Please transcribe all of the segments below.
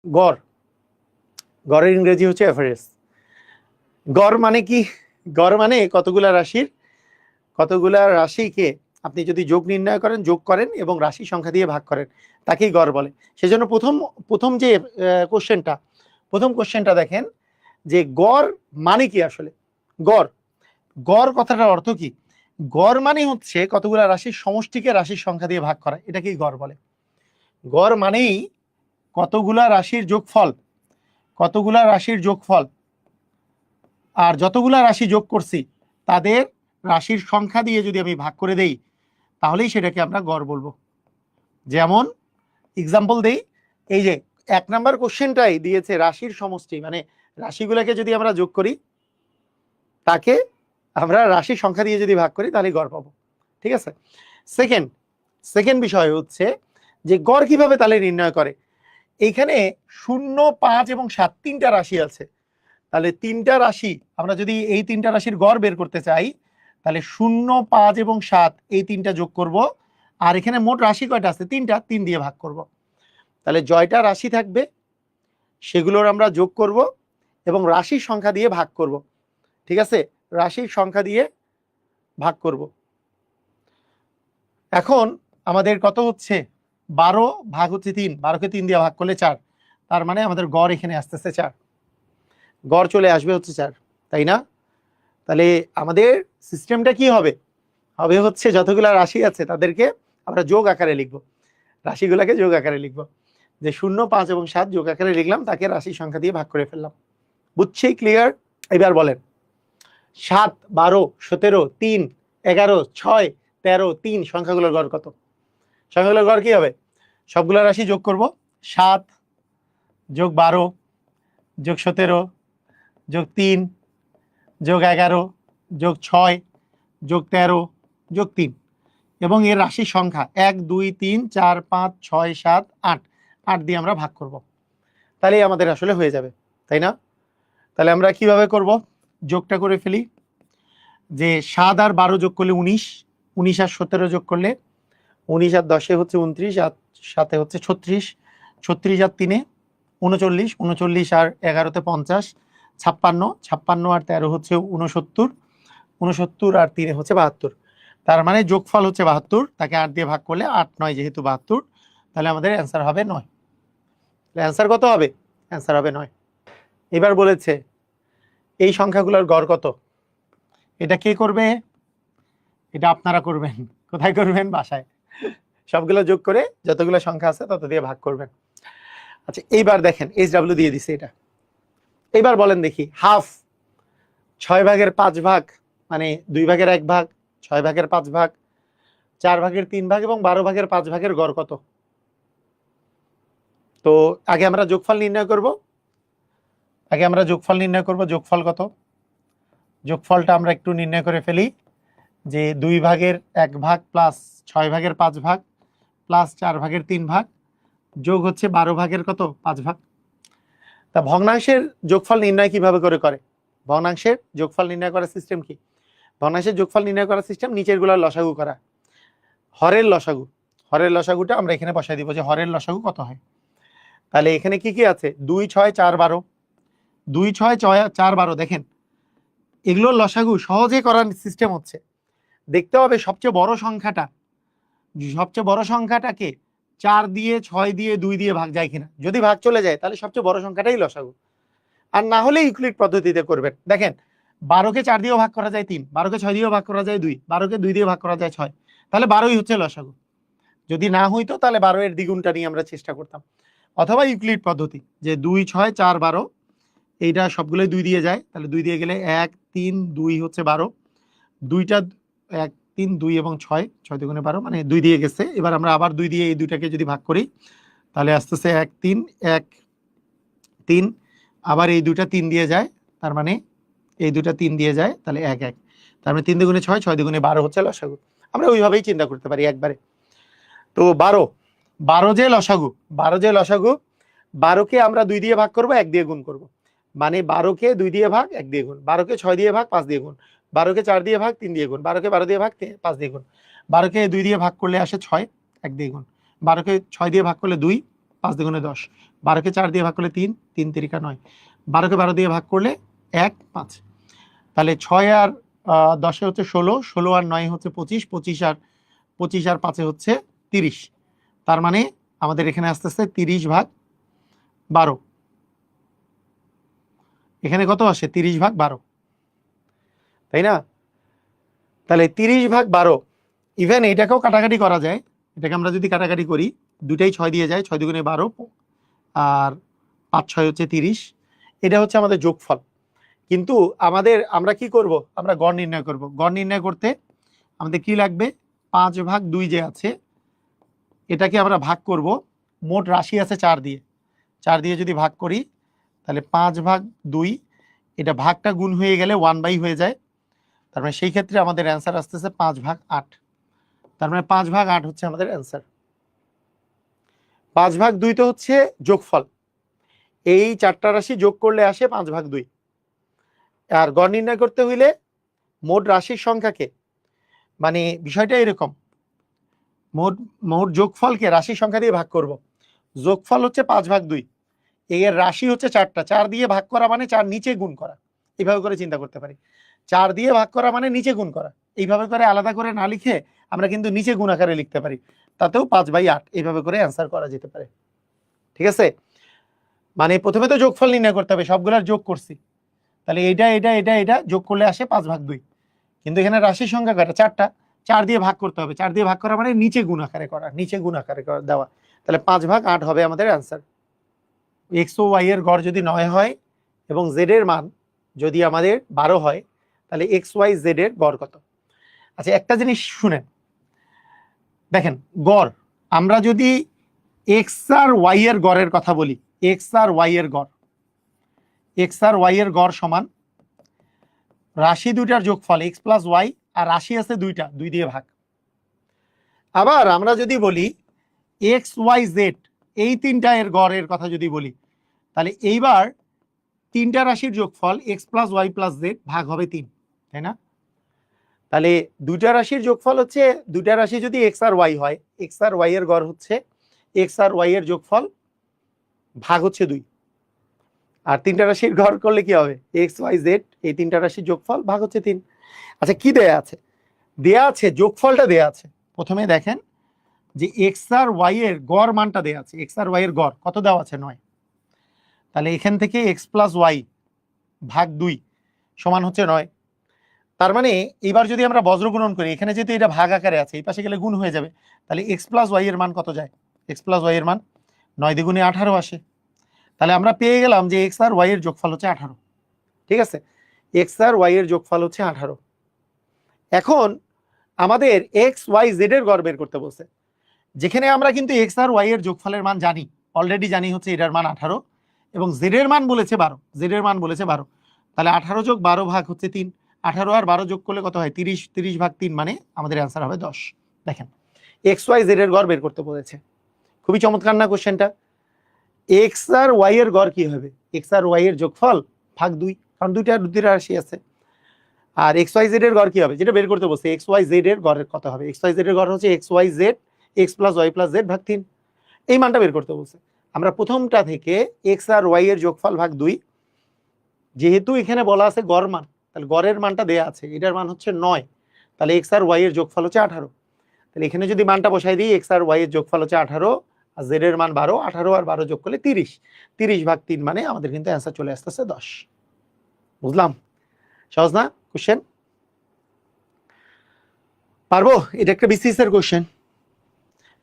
গড়, গড়ের ইংরেজি হচ্ছে এভারেজ। গড় মানে কি? গড় মানে কতগুলা রাশিকে আপনি যদি যোগ নির্ণয় করেন, যোগ করেন এবং রাশি সংখ্যা দিয়ে ভাগ করেন, তাকেই গড় বলে। সেজন্য প্রথম যে কোশ্চেনটা দেখেন যে গড় মানে কি আসলে। গড় কথাটার অর্থ কি? গড় মানে হচ্ছে কতগুলা রাশির সমষ্টিকে রাশির সংখ্যা দিয়ে ভাগ করা, এটাকেই গড় বলে। গড় মানেই কতগুলা রাশির যোগফল, আর যতগুলা রাশি যোগ করছি তাদের রাশির সংখ্যা দিয়ে যদি আমি ভাগ করে দেই, তাহলেই সেটাকে আমরা গড় বলবো। যেমন এক্সাম্পল দেই, এই যে 1 নাম্বার কোশ্চেনটাই দিয়েছে রাশির সমষ্টি, মানে রাশিগুলোকে যদি আমরা যোগ করি, তাকে আমরা রাশির সংখ্যা দিয়ে যদি ভাগ করি, তাহলে গড় পাবো। ঠিক আছে। সেকেন্ড বিষয় হচ্ছে যে গড় কিভাবে তাহলে নির্ণয় করে। এইখানে 0, 5 এবং 7 তিনটা রাশি আছে। তাহলে তিনটা রাশি আমরা যদি এই তিনটা রাশির গড় বের করতে চাই, তাহলে 0, 5 এবং 7 এই তিনটা যোগ করব, আর এখানে মোট রাশি কয়টা আছে? 3টা, 3 দিয়ে ভাগ করব। তাহলে জয়টা রাশি থাকবে, সেগুলোর আমরা যোগ করব এবং রাশির সংখ্যা দিয়ে ভাগ করব। ঠিক আছে, রাশির সংখ্যা দিয়ে ভাগ করব। এখন আমাদের কত হচ্ছে? 12 ভাগ হচ্ছে 3, 12কে 3 দিয়ে ভাগ করলে 4, তার মানে আমাদের গড় এখানে আসতেছে 4, গড় চলে আসবে হচ্ছে 4, তাই না? তাহলে আমাদের সিস্টেমটা কি হবে হচ্ছে যতগুলা রাশি আছে তাদেরকে আমরা যোগ আকারে লিখব, রাশিগুলাকে যোগ আকারে লিখব। যে 0, 5 এবং 7 যোগ আকারে লিখলাম, তাকে রাশির সংখ্যা দিয়ে ভাগ করে ফেললাম। বুঝছি? ক্লিয়ার? এবার বলেন 7, 12, 17, 3, 11, 6, 13, 3 সংখ্যাগুলোর গড় কত? সংখ্যাগুলোর গড় কি হবে? সবগুলা রাশি যোগ করব। 7 যোগ 12 যোগ 17 যোগ 3 যোগ 11 যোগ 6 যোগ 13 যোগ 3 এবং এর রাশির সংখ্যা 1, 2, 3, 4, 5, 6, 7, 8, 8 দিয়ে আমরা ভাগ করব। তাহলেই আমাদের আসলে হয়ে যাবে, তাই না? তাহলে আমরা কিভাবে করব? যোগটা করে ফেলি। যে 7 আর 12 যোগ করলে 19, 19 আর 17 যোগ করলে 19 আর 10 হচ্ছে 29, আর 7 হচ্ছে 36, 36 আর 3 39, 39 আর 11 50, 56, 56 আর 13 হচ্ছে 69, 69 আর 3 হচ্ছে 72। তার মানে যোগফল হচ্ছে 72, তাকে 8 দিয়ে ভাগ করলে 8, 9 যেহেতু 72, তাহলে আমাদের অ্যান্সার হবে 9। অ্যান্সার কত হবে? অ্যান্সার হবে 9। এবার বলেছে এই সংখ্যাগুলোর গড় কত? এটা কে করবে? এটা আপনারা করবেন। কোথায় করবেন? বাসায়। সবগুলো যোগ করে যতগুলো সংখ্যা আছে তত দিয়ে ভাগ করবেন। আচ্ছা, এইবার দেখেন SW দিয়ে দিছে এটা। এবার বলেন দেখি, হাফ 6 ভাগের 5 ভাগ মানে 2 ভাগের 1 ভাগ, 6 ভাগের 5 ভাগ, 4 ভাগের 3 ভাগ এবং 12 ভাগের 5 ভাগের গড় কত? তো আগে আমরা যোগফল নির্ণয় করব। যোগফল কত? যোগফলটা আমরা একটু নির্ণয় করে ফেলি। যে 2 ভাগের 1 ভাগ প্লাস 6 ভাগের 5 ভাগ প্লাস 4 ভাগের 3 ভাগ যোগ হচ্ছে 12 ভাগের কত? 5 ভাগ। তা ভগ্নাংশের যোগফল নির্ণয় কিভাবে করে? ভগ্নাংশের যোগফল নির্ণয় করার সিস্টেম কি? ভগ্নাংশের যোগফল নির্ণয় করার সিস্টেম নিচের গুলার লসাগু করা। হরের লসাগুটা আমরা এখানে বসাই দিব যে হরের লসাগু কত হয়। তাহলে এখানে কি কি আছে? 2, 6, 4, 12, 2, 6, 4, 12। দেখেন এগুলোর লসাগু সহজে করার সিস্টেম হচ্ছে, দেখতে হবে সবচেয়ে বড় সংখ্যাটাকে 4 দিয়ে, 6 দিয়ে, 2 দিয়ে ভাগ যায় কিনা। যদি ভাগ চলে যায় তাহলে সবচেয়ে বড় সংখ্যাটাই লসাগু, আর না হলে ইউক্লিড পদ্ধতিতে করবেন। দেখেন 12কে 4 দিয়েও ভাগ করা যায় 3, 12কে 6 দিয়েও ভাগ করা যায় 2, 12কে 2 দিয়ে ভাগ করা যায় 6, তাহলে 12ই হচ্ছে লসাগু। যদি না হইতো তাহলে 12 এর দ্বিগুণটা নিয়ে আমরা চেষ্টা করতাম, অথবা ইউক্লিড পদ্ধতি যে 2, 6, 4, 12 এইটা সবগুলোই 2 দিয়ে যায়, তাহলে 2 দিয়ে গেলে 1, 3, 2 হচ্ছে 12, 2টা 1, 3, 2 এবং 6, 6 দুগুণে 12 মানে 2 দিয়ে গেছে। এবার আমরা আবার 2 দিয়ে এই দুইটাকে যদি ভাগ করি তাহলে আসতেছে 1, 3, 1, 3, আবার এই দুইটা 3 দিয়ে যায়, তার মানে এই দুইটা 3 দিয়ে যায়, তাহলে 1, 1, তার মানে 3 দুগুণে 6, 6 দুগুণে 12 হচ্ছে লসাগু। আমরা ওইভাবেই চিন্তা করতে পারি একবারে। তো 12 যে লসাগু, 12কে আমরা 2 দিয়ে ভাগ করব, 1 দিয়ে গুণ করব। মানে 12কে 2 দিয়ে ভাগ 1 দিয়ে গুণ, 12কে 6 দিয়ে ভাগ 5 দিয়ে গুণ, 12কে 4 দিয়ে ভাগ 3 দিয়ে গুণ, 12কে 12 দিয়ে ভাগ 5 দিয়ে গুণ, 12কে 2 দিয়ে ভাগ করলে আসে 6 1 দিয়ে গুণ, 12কে 6 দিয়ে ভাগ করলে 2 5 দ্বিগুণে 10, 12কে 4 দিয়ে ভাগ করলে 3 3 তিরিকা 9, 12কে 12 দিয়ে ভাগ করলে 1 5। তাহলে 6 আর 10 হচ্ছে 16, 16 আর 9 হচ্ছে 25, 25 আর 5 হচ্ছে 30। তার মানে আমাদের এখানে আসতেছে 30/12। এখানে কত আসে 30/12, তাই না? তাহলে 30/12, ইভেন এটাকেও কাটাকাটি করা যায়। এটাকে আমরা যদি কাটাকাটি করি, দুটাই 6 দিয়ে যায়, 6 দুগুণে 12 আর 5 6 হচ্ছে 30। এটা হচ্ছে আমাদের যোগফল। কিন্তু আমরা কি করব, আমরা গড় নির্ণয় করব। গড় নির্ণয় করতে আমাদের কি লাগবে, 5/2 যে আছে এটাকে আমরা ভাগ করব, মোট রাশি আছে 4 দিয়ে, 4 দিয়ে যদি ভাগ করি তাহলে 5/2, এটা ভাগটা গুণ হয়ে গেলে 1/, হয়ে যায়। তার মানে সেই ক্ষেত্রে আমাদের অ্যান্সার আসতেছে 5/8। তার মানে 5/8 হচ্ছে আমাদের অ্যান্সার। 5/2 তো হচ্ছে যোগফল, এই 4টা রাশি যোগ করলে আসে 5/2। আর গড় নির্ণয় করতে হইলে মোট রাশির সংখ্যাকে, মানে বিষয়টা এরকম, মোট যোগফলকে রাশির সংখ্যা দিয়ে ভাগ করব। যোগফল হচ্ছে 5/2, এর রাশি হচ্ছে 4টা, 4 দিয়ে ভাগ করা মানে 4 নিচে গুণ করা, এইভাবে করে চিন্তা করতে পারি। 4 দিয়ে ভাগ করা মানে নিচে গুণ করা, এইভাবে করে আলাদা করে না লিখে আমরা কিন্তু নিচে গুণ আকারে লিখতে পারি, তাতেও 5/8 এইভাবে করে অ্যান্সার করা যেতে পারে। ঠিক আছে, মানে প্রথমে তো যোগফল নির্ণয় করতে হবে, সবগুলার যোগ করছি, তাহলে এটা এটা এটা এটা যোগ করলে আসে 5/2। কিন্তু এখানে রাশির সংখ্যা কয়টা, 4টা, 4 দিয়ে ভাগ করতে হবে, 4 দিয়ে ভাগ করা মানে নিচে গুণ আকারে করা, নিচে গুণ আকারে দেওয়া। তাহলে 5/8 হবে আমাদের অ্যান্সার। এক্স ও ওয়াই এর গড় যদি 9 হয় এবং জেড এর মান যদি আমাদের 12 হয়, তাহলে এক্স ওয়াই জেড এর গড় কত? আচ্ছা, একটা জিনিস শুনেন, দেখেন গড়, আমরা যদি এক্স আর ওয়াই এর গড়ের কথা বলি, এক্স আর ওয়াই এর গড়, এক্স আর ওয়াই এর গড় সমান রাশি দুইটার যোগফল এক্স প্লাস ওয়াই, আর রাশি আছে দুইটা, 2 দিয়ে ভাগ। আবার আমরা যদি বলি এক্স ওয়াই জেড, এই তিনটা এর গড়ের কথা যদি বলি, তাহলে এইবার তিনটা রাশির যোগফল x plus y plus z ভাগ হবে 3, তাই না? তাহলে দুইটা রাশির যোগফল হচ্ছে, দুইটা রাশি যদি এক্স আর ওয়াই হয়, এক্স আর ওয়াই এর গড় হচ্ছে এক্স আর ওয়াই এর যোগফল ভাগ হচ্ছে 2, আর তিনটা রাশির গড় করলে কি হবে, এক্স ওয়াই জেড, এই তিনটা রাশির যোগফল ভাগ হচ্ছে 3। আচ্ছা, কি দেয়া আছে? দেয়া আছে যোগফলটা দেয়া আছে। প্রথমে দেখেন যে এক্স আর ওয়াই এর গড় মানটা দেয়া আছে, এক্স আর ওয়াই এর গড় কত দেওয়া আছে, 9। তাহলে এখান থেকে এক্স প্লাস ওয়াই ভাগ 2 সমান হচ্ছে 9। তার মানে এবার যদি আমরা বজ্র গুণন করি, এখানে যেহেতু এটা ভাগ আকারে আছে, এই পাশে গেলে গুণ হয়ে যাবে, তাহলে এক্স প্লাস ওয়াই এর মান কত যায়, এক্স প্লাস ওয়াই এর মান 9 দ্বিগুণে 18 আসে। তাহলে আমরা পেয়ে গেলাম যে এক্স আর ওয়াই এর যোগফল হচ্ছে 18। ঠিক আছে, এক্স আর ওয়াই এর যোগফল হচ্ছে 18। এখন আমাদের এক্স ওয়াই জেড এর গড় বের করতে বলছে, যেখানে আমরা কিন্তু এক্স আর ওয়াই এর যোগফলের মান জানি, অলরেডি জানি হচ্ছে এটার মান 18 এবং জেড এর মান বলেছে 12, জেড এর মান বলেছে 12। তাহলে 18 যোগ 12 ভাগ হচ্ছে 3, 18 আর 12 যোগ করলে কত হয়, 30, 30/3 মানে আমাদের অ্যান্সার হবে 10। দেখেন এক্স ওয়াই জেড এর গড় বের করতে বলেছে, খুবই চমৎকার না কোশ্চেনটা? এক্স আর ওয়াই এর গড় কি হবে, এক্স আর ওয়াই এর যোগফল ভাগ 2, কারণ দুইটা রাশি আছে। আর এক্স ওয়াই জেড এর গড় কি হবে, যেটা বের করতে বলছে, এক্স ওয়াই জেড এর গড়ের কত হবে, এক্স ওয়াই জেড এর গড় হচ্ছে x y z, x plus y plus z ভাগ 3, এই মানটা বের করতে বলছে। আমরা প্রথমটা থেকে এক্স আর ওয়াই এর যোগফল ভাগ 2, যেহেতু এখানে বলা আছে গড় মান, তাহলে গড়ের মানটা দেয়া আছে, এটার মান হচ্ছে 9, তাহলে এক্স আর ওয়াই এর যোগফল হচ্ছে 18। তাহলে এখানে যদি মানটা বসাই দিই, এক্স আর ওয়াই এর যোগফল হচ্ছে 18 আর জেড এর মান 12, 18 আর 12 যোগ করলে 30, 30/3 মানে আমাদের কিন্তু অ্যান্সার চলে আসতেছে 10। বুঝলাম? সহজ না কোশ্চেন? পারবো? এটা একটা বিসিএস এর কোশ্চেন।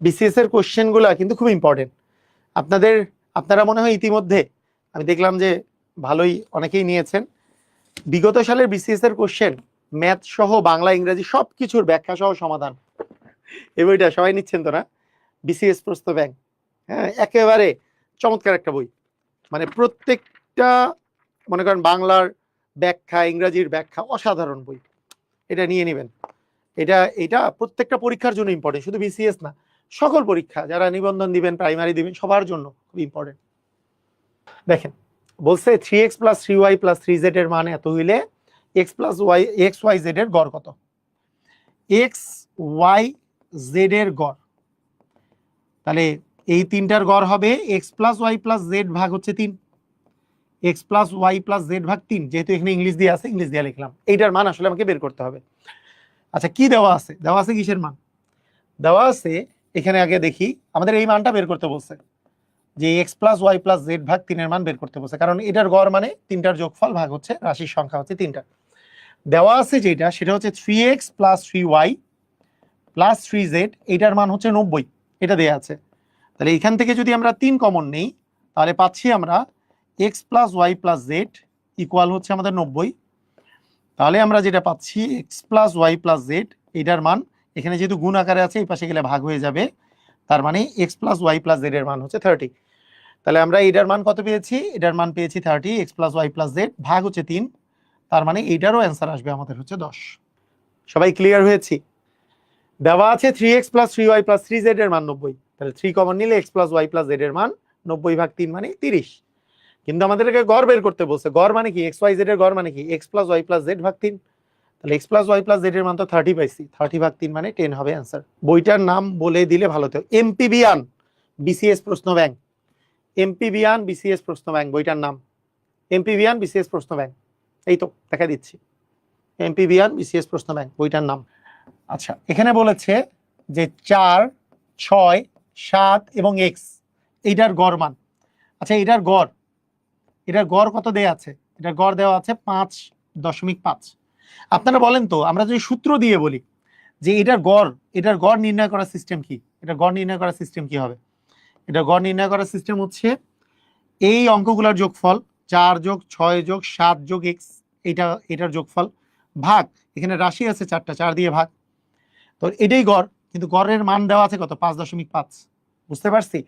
বিসিএস এর কোশ্চেন গুলা কিন্তু খুব ইম্পর্টেন্ট। আপনারা মনে হয় ইতিমধ্যে, আমি দেখলাম যে ভালোই অনেকেই নিয়েছেন, বিগত সালের বিসিএস এর কোশ্চেন ম্যাথ সহ বাংলা ইংরেজি সবকিছুর ব্যাখ্যা সহ সমাধান, এই বইটা সবাই নিচ্ছেন তো না? বিসিএস প্রশ্ন ব্যাংক, হ্যাঁ, একেবারে চমৎকার একটা বই। মানে প্রত্যেকটা, মনে করেন বাংলার ব্যাখ্যা, ইংরেজির ব্যাখ্যা, অসাধারণ বই। এটা নিয়ে নেবেন। এটা প্রত্যেকটা পরীক্ষার জন্য ইম্পর্টেন্ট, শুধু বিসিএস না, সকল পরীক্ষা, যারা নিবন্ধন দিবেন, প্রাইমারি দিবেন, সবার জন্য খুব ইম্পর্টেন্ট। দেখেন বলছে 3x plus 3y plus 3z এর মান এত হইলে x plus y x y z এর গড় কত? x y z এর গড়, তাহলে এই তিনটার গড় হবে x plus y plus z ভাগ হচ্ছে 3, x plus y plus z ভাগ 3। যেহেতু এখানে ইংলিশ দিয়ে আছে, ইংলিশ দিয়ে লিখলাম। এইটার মান আসলে আমাকে বের করতে হবে। আচ্ছা, কি দেওয়া আছে? দেওয়া আছে কিসের মান? দেওয়া আছে এখানে, আগে দেখি, আমাদের এই মানটা বের করতে বলছে যে x plus y plus z ভাগ 3 এর মান বের করতে বলছে, কারণ এটার গড় মানে তিনটার যোগফল ভাগ হচ্ছে রাশির সংখ্যা হচ্ছে তিনটা। দেওয়া আছে যেটা, সেটা হচ্ছে 3x plus 3y plus 3z, এটার মান হচ্ছে 90, এটা দেয়া আছে। তাহলে এখান থেকে যদি আমরা 3 কমন নেই, তাহলে পাচ্ছি আমরা x plus y plus z equal হচ্ছে আমাদের 90। তাহলে আমরা যেটা পাচ্ছি x plus y plus z, এটার মান এখানে যেহেতু গুণ আকারে আছে, এই পাশে গেলে ভাগ হয়ে যাবে, তার মানে x plus y plus z এর মান হচ্ছে 30। তাহলে আমরা এটার মান কত পেয়েছি? এটার মান পেয়েছি 30, x plus y plus z ভাগ হচ্ছে 3, তার মানে এইটারও অ্যান্সার আসবে আমাদের হচ্ছে 10। সবাই ক্লিয়ার হয়েছি? দেওয়া আছে 3x plus 3y plus 3z এর মান 90, তাহলে 3 কমন নিলে x plus y plus z এর মান 90 ভাগ 3 মানে 30। কিন্তু আমাদেরকে গড় বের করতে বলছে। গড় মানে কি? x y z এর গড় মানে কি? x plus y plus z ভাগ 3। তাহলে x plus y plus z এর মান তো 30 পাইছি, 30 ভাগ 3 মানে 10 হবে অ্যান্সার। বইটার নাম বলে দিলে ভালো হতো, এমপিবিয়ান বিসিএস প্রশ্ন ব্যাংক। এমপিবিয়ান বিসিএস প্রশ্ন ব্যাংক বইটার নাম, এমপিবিয়ান বিসিএস প্রশ্ন ব্যাংক। এই তো দেখা দিচ্ছি, এমপিবিয়ান বিসিএস প্রশ্ন ব্যাংক বইটার নাম। আচ্ছা, এখানে বলেছে যে 4, 6, 7 এবং x এইটার গড় মান। আচ্ছা, এটার গড় কত দেয়া আছে? এটার গড় দেওয়া আছে 5.5। আপনারা বলেন তো, আমরা যদি সূত্র দিয়ে বলি যে এটার গড় নির্ণয় করার সিস্টেম কি? এটার গড় নির্ণয় করার সিস্টেম কি হবে? এটা গড় নির্ণয় করার সিস্টেম হচ্ছে এই অঙ্কগুলোর যোগফল 4 যোগ 6 যোগ 7 যোগ x, এটার যোগফল ভাগ, এখানে রাশি আছে 4টা, 4 দিয়ে ভাগ। তো এটাই গড়, কিন্তু গড়ের মান দেওয়া আছে কত? 5.5। বুঝতে পারছি?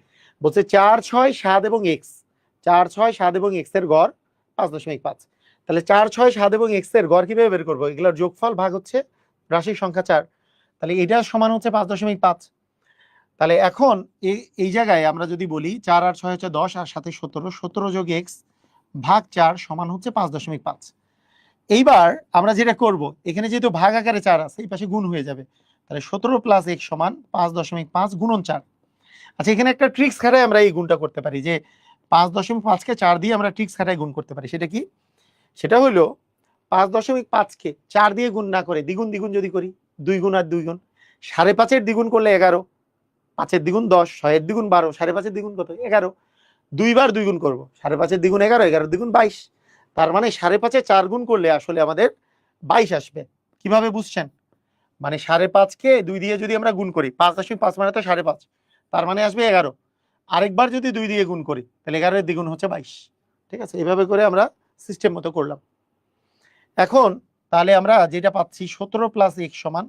বলছে 4, 6, 7 এবং x, 4, 6, 7 এবং x এর গড় 5.5। তাহলে 4, 6, 7 এবং x এর গড় কিভাবে বের করবো? এগুলোর যোগফল ভাগ হচ্ছে রাশির সংখ্যা 4, তাহলে এটা সমান হচ্ছে 5.5। তাহলে এখন এই জায়গায় আমরা যদি বলি 4 আর 6 হচ্ছে 10, আর সাথে 17, 17 যোগ x ভাগ 4 সমান হচ্ছে 5.5। এইবার আমরা যেটা করব, এখানে যেহেতু ভাগ আকারে 4 আছে, এই পাশে গুণ হয়ে যাবে, তাহলে 17 প্লাস x সমান 5.5 গুণন 4। আচ্ছা, এখানে একটা ট্রিক্স খাটায় আমরা এই গুণটা করতে পারি, যে 5.5কে 4 দিয়ে আমরা ট্রিক্স খাটায় গুণ করতে পারি। সেটা কি? সেটা হলো 5.5কে 4 দিয়ে গুণ না করে দ্বিগুণ দ্বিগুণ যদি করি, 2 গুণ আর 2 গুণ, 5.5-এর দ্বিগুণ করলে 11, 5-এর দ্বিগুণ 10, 6-এর দ্বিগুণ 12, 5.5-এর দ্বিগুণ কত? 11। 2 বার 2 গুণ করবো, 5.5-এর দ্বিগুণ 11, 11-এর দ্বিগুণ 22। তার মানে 5.5-এ 4 গুণ করলে আসলে আমাদের 22 আসবে। কিভাবে বুঝছেন? মানে 5.5কে 2 দিয়ে যদি আমরা গুণ করি, 5.5 মানে তো 5.5, তার মানে আসবে 11। আরেকবার যদি 2 দিয়ে গুণ করি, তাহলে 11-এর দ্বিগুণ হচ্ছে 22। ঠিক আছে? এভাবে করে আমরা সিস্টেম মতো করলাম। এখন তাহলে আমরা যেটা পাচ্ছি 17 প্লাস x সমান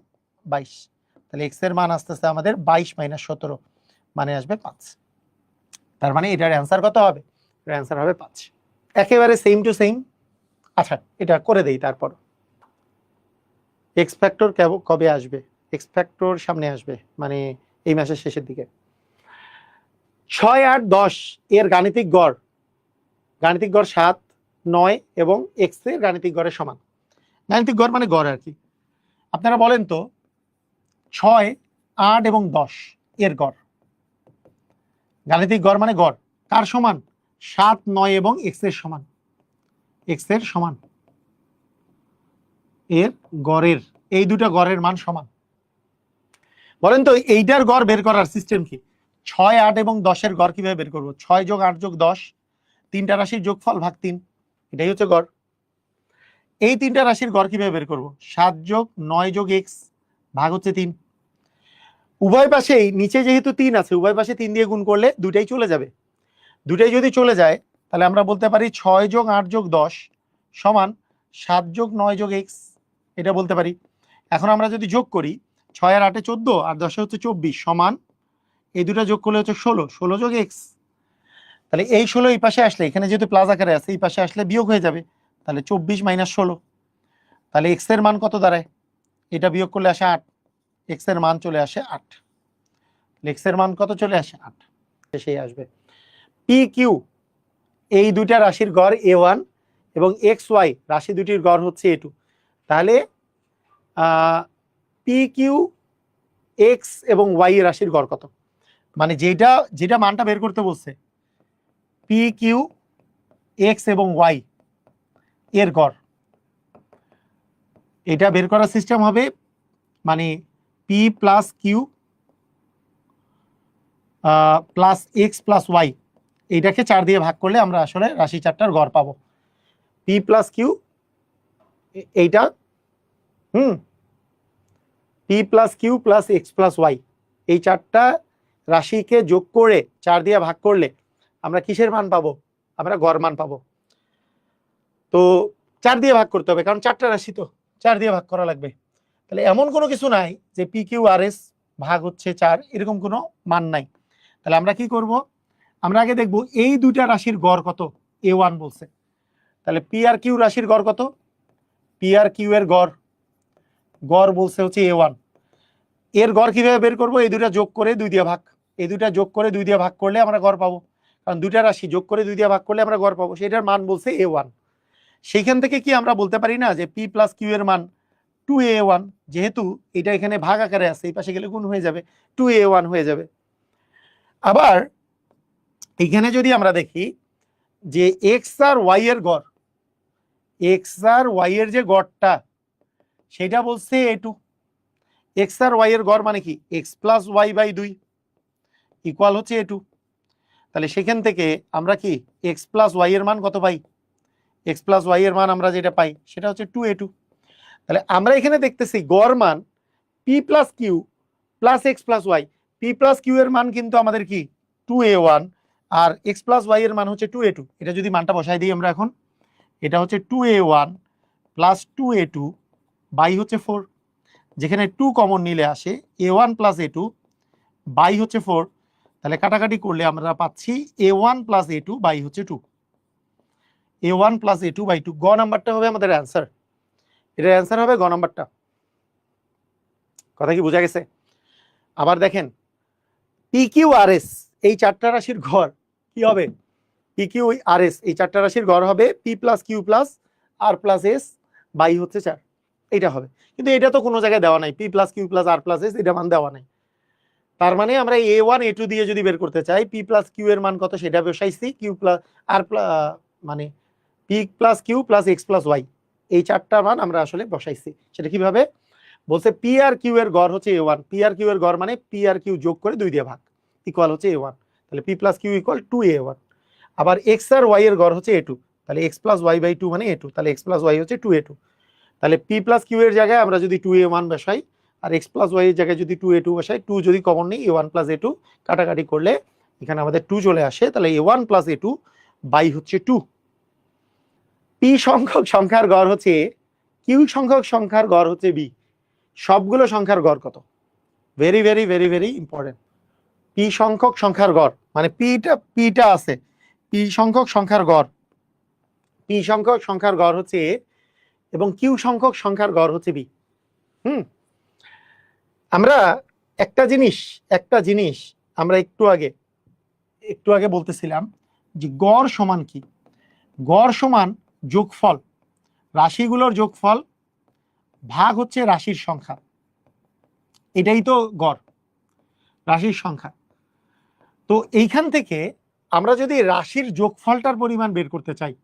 22, তাহলে x এর মান আসতেছে আমাদের 22 মাইনাস 17, মানে আসবে 5। তার মানে এটার অ্যান্সার কত হবে? এটার অ্যান্সার হবে 5। একেবারে সেম টু সেম। আচ্ছা, এটা করে দেই। তারপর এক্স ফ্যাক্টর কবে আসবে? এক্স ফ্যাক্টর সামনে আসবে, মানে এই মাসের শেষের দিকে। 6, 8, 10 এর গাণিতিক গড় 7, 9 এবং এক্স এর গাণিতিক গড়ের সমান। গাণিতিক গড় মানে গড় আর কি। আপনারা বলেন তো, 6, 8 এবং 10 এর গড়, গাণিতিক গড় মানে গড় কার সমান? 7, 9 এবং এক্স এর সমান। এক্স এর সমান, এর গড়ের, এই দুটো গড়ের মান সমান। বলেন তো এইটার গড় বের করার সিস্টেম কি? 6, 8 এবং 10 এর গড় কিভাবে বের করবো? 6 যোগ 8 যোগ 10, তিনটা রাশির যোগফল ভাগ 3, এটাই হচ্ছে গড়। এই তিনটা রাশির গড় কিভাবে বের করবো? 7 যোগ 9 যোগ x ভাগ হচ্ছে 3। উভয় পাশেই নিচে যেহেতু 3 আছে, উভয় পাশে 3 দিয়ে গুণ করলে দুটাই চলে যাবে। দুটাই যদি চলে যায়, তাহলে আমরা বলতে পারি 6 যোগ 8 যোগ 10 সমান 7 যোগ 9 যোগ x, এটা বলতে পারি। এখন আমরা যদি যোগ করি, 6 আর 8-এ 14 আর 10-এ হচ্ছে 24 সমান, এই দুটো যোগ করলে হচ্ছে 16, 16 যোগ x। তাহলে এই 16 এই পাশে আসলে, এখানে যেহেতু প্লাস আকারে আছে, এই পাশে আসলে বিয়োগ হয়ে যাবে, তাহলে 24 মাইনাস 16। তাহলে x এর মান কত দাঁড়ায়? এটা বিয়োগ করলে আসে 8, x এর মান চলে আসে 8। x এর মান কত চলে আসে? 8, সেই আসবে। পি কিউ এই দুইটা রাশির গড় A1 এবং XY রাশি দুটির গড় হচ্ছে A2। তাহলে PQ X এবং Y রাশির গড় কত? মানে যেটা যেটা মানটা বের করতে বলছে PQ X এবং Y এর গড়, এটা বের করার সিস্টেম হবে মানে P plus Q plus x plus y, এইটাকে 4 দিয়ে ভাগ করলে আমরা আসলে রাশি চারটার গড় পাবো। P প্লাস কিউ এইটা P plus Q plus x plus y, এই চারটা রাশিকে যোগ করে 4 দিয়ে ভাগ করলে আমরা কিসের মান পাবো? আমরা গড় মান পাবো। তো 4 দিয়ে ভাগ করতে হবে, কারণ চারটা রাশি তো 4 দিয়ে ভাগ করা লাগবে। তাহলে এমন কোনো কিছু নাই যে PQRS ভাগ হচ্ছে 4, এরকম কোনো মান নাই। তাহলে আমরা কি করব? আমরা আগে দেখব এই দুইটা রাশির গড় কত। A1 বলছে, তাহলে PRQ রাশির গড় কত? PRQ এর গড় বলছে হচ্ছে A1। এর গড় কিভাবে বের করব? এই দুইটা যোগ করে 2 দিয়ে ভাগ, এই দুইটা যোগ করে 2 দিয়ে ভাগ করলে আমরা গড় পাবো, কারণ দুইটা রাশি যোগ করে 2 দিয়ে ভাগ করলে আমরা গড় পাবো। সেটার মান বলছে A1। সেইখান থেকে কি আমরা বলতে পারি না যে P প্লাস কিউ এর মান 2A1, যেহেতু এটা এখানে ভাগ আকারে আছে, এই পাশে গেলে গুণ হয়ে যাবে, 2A1 হয়ে যাবে। আবার এখানে যদি আমরা দেখি যে এক্স আর ওয়াই এর গড়, এক্স আর ওয়াই এর যে গড়টা সেটা বলছে A2। এক্স আর ওয়াই এর গড় মানে কি? X plus y by 2 equal হচ্ছে A2। তাহলে সেখান থেকে আমরা কি এক্স প্লাস ওয়াই এর মান কত পাই? এক্স প্লাস ওয়াই এর মান আমরা যেটা পাই সেটা হচ্ছে 2A2। তাহলে আমরা এখানে দেখতেছি গড় মান P plus Q plus x plus y. P plus Q এর মান কিন্তু আমাদের কি 2A1, আর এক্স প্লাস ওয়াই এর মান হচ্ছে 2A2। এটা যদি মানটা বসাই দিই আমরা এখন, এটা হচ্ছে 2A1 প্লাস 2A2 বাই হচ্ছে 4, যেখানে 2 কমন নিলে আসে A1 প্লাস A2 বাই হচ্ছে 4। তাহলে কাটাকাটি করলে আমরা পাচ্ছি A1 প্লাস A2 বাই হচ্ছে 2, A1 প্লাস A2 বাই 2। গ নাম্বারটা হবে আমাদের অ্যান্সার, এটার অ্যান্সার হবে গ নাম্বারটা। কথা কি বোঝা গেছে? আবার দেখেন PQRS এই চারটা রাশির গড় কি হবে? PQRS এই চারটা রাশির গড় হবে P plus Q plus R plus S by হচ্ছে 4, এইটা হবে। কিন্তু এটা তো কোনো জায়গায় দেওয়া নাই, P plus Q plus R plus S, এটা মান দেওয়া নাই। তার মানে আমরা A1 A2 দিয়ে যদি বের করতে চাই P প্লাস কিউ এর মান কত সেটা বসাইছি, কিউ প্লাস আর মানে P plus Q plus x plus y, এই চারটা মান আমরা আসলে বসাইছি। সেটা কিভাবে বলছে? P আর কিউ এর গড় হচ্ছে A1, P আর কিউ এর গড় মানে P আর কিউ যোগ করে 2 দিয়ে ভাগ ইকুয়াল হচ্ছে A1। তাহলে P plus Q equal 2A1। আবার এক্স আর ওয়াই এর গড় হচ্ছে A2, তাহলে এক্স প্লাস ওয়াই বাই 2 মানে A2, তাহলে এক্স প্লাস ওয়াই হচ্ছে 2A2। তাহলে P প্লাস কিউ এর জায়গায় আমরা যদি 2A1 বসাই আর এক্স প্লাস ওয়াই এর জায়গায় যদি 2A2 বসাই, 2 যদি কমন নেই A1 প্লাস A2 কাটাকাটি করলে এখানে আমাদের 2 চলে আসে, তাহলে A1 প্লাস A2 বাই হচ্ছে 2। P সংখ্যক সংখ্যার গড় হচ্ছে A, কিউ সংখ্যক সংখ্যার গড় হচ্ছে B, সবগুলো সংখ্যার গড় কত? Very very very very important. P সংখ্যক সংখ্যার গড় মানে Pটা আছে, P সংখ্যক সংখ্যার গড়, P সংখ্যক সংখ্যার গড় হচ্ছে A এবং কিউ সংখ্যক সংখ্যার গড় হচ্ছে B। আমরা একটা জিনিস আমরা একটু আগে বলতেছিলাম যে গড় সমান কি? গড় সমান যোগফল, রাশিগুলোর যোগফল ভাগ হচ্ছে রাশির সংখ্যা, এটাই তো গড়, রাশির সংখ্যা। তো এইখান থেকে আমরা যদি রাশির যোগফলটার পরিমাণ বের করতে চাই,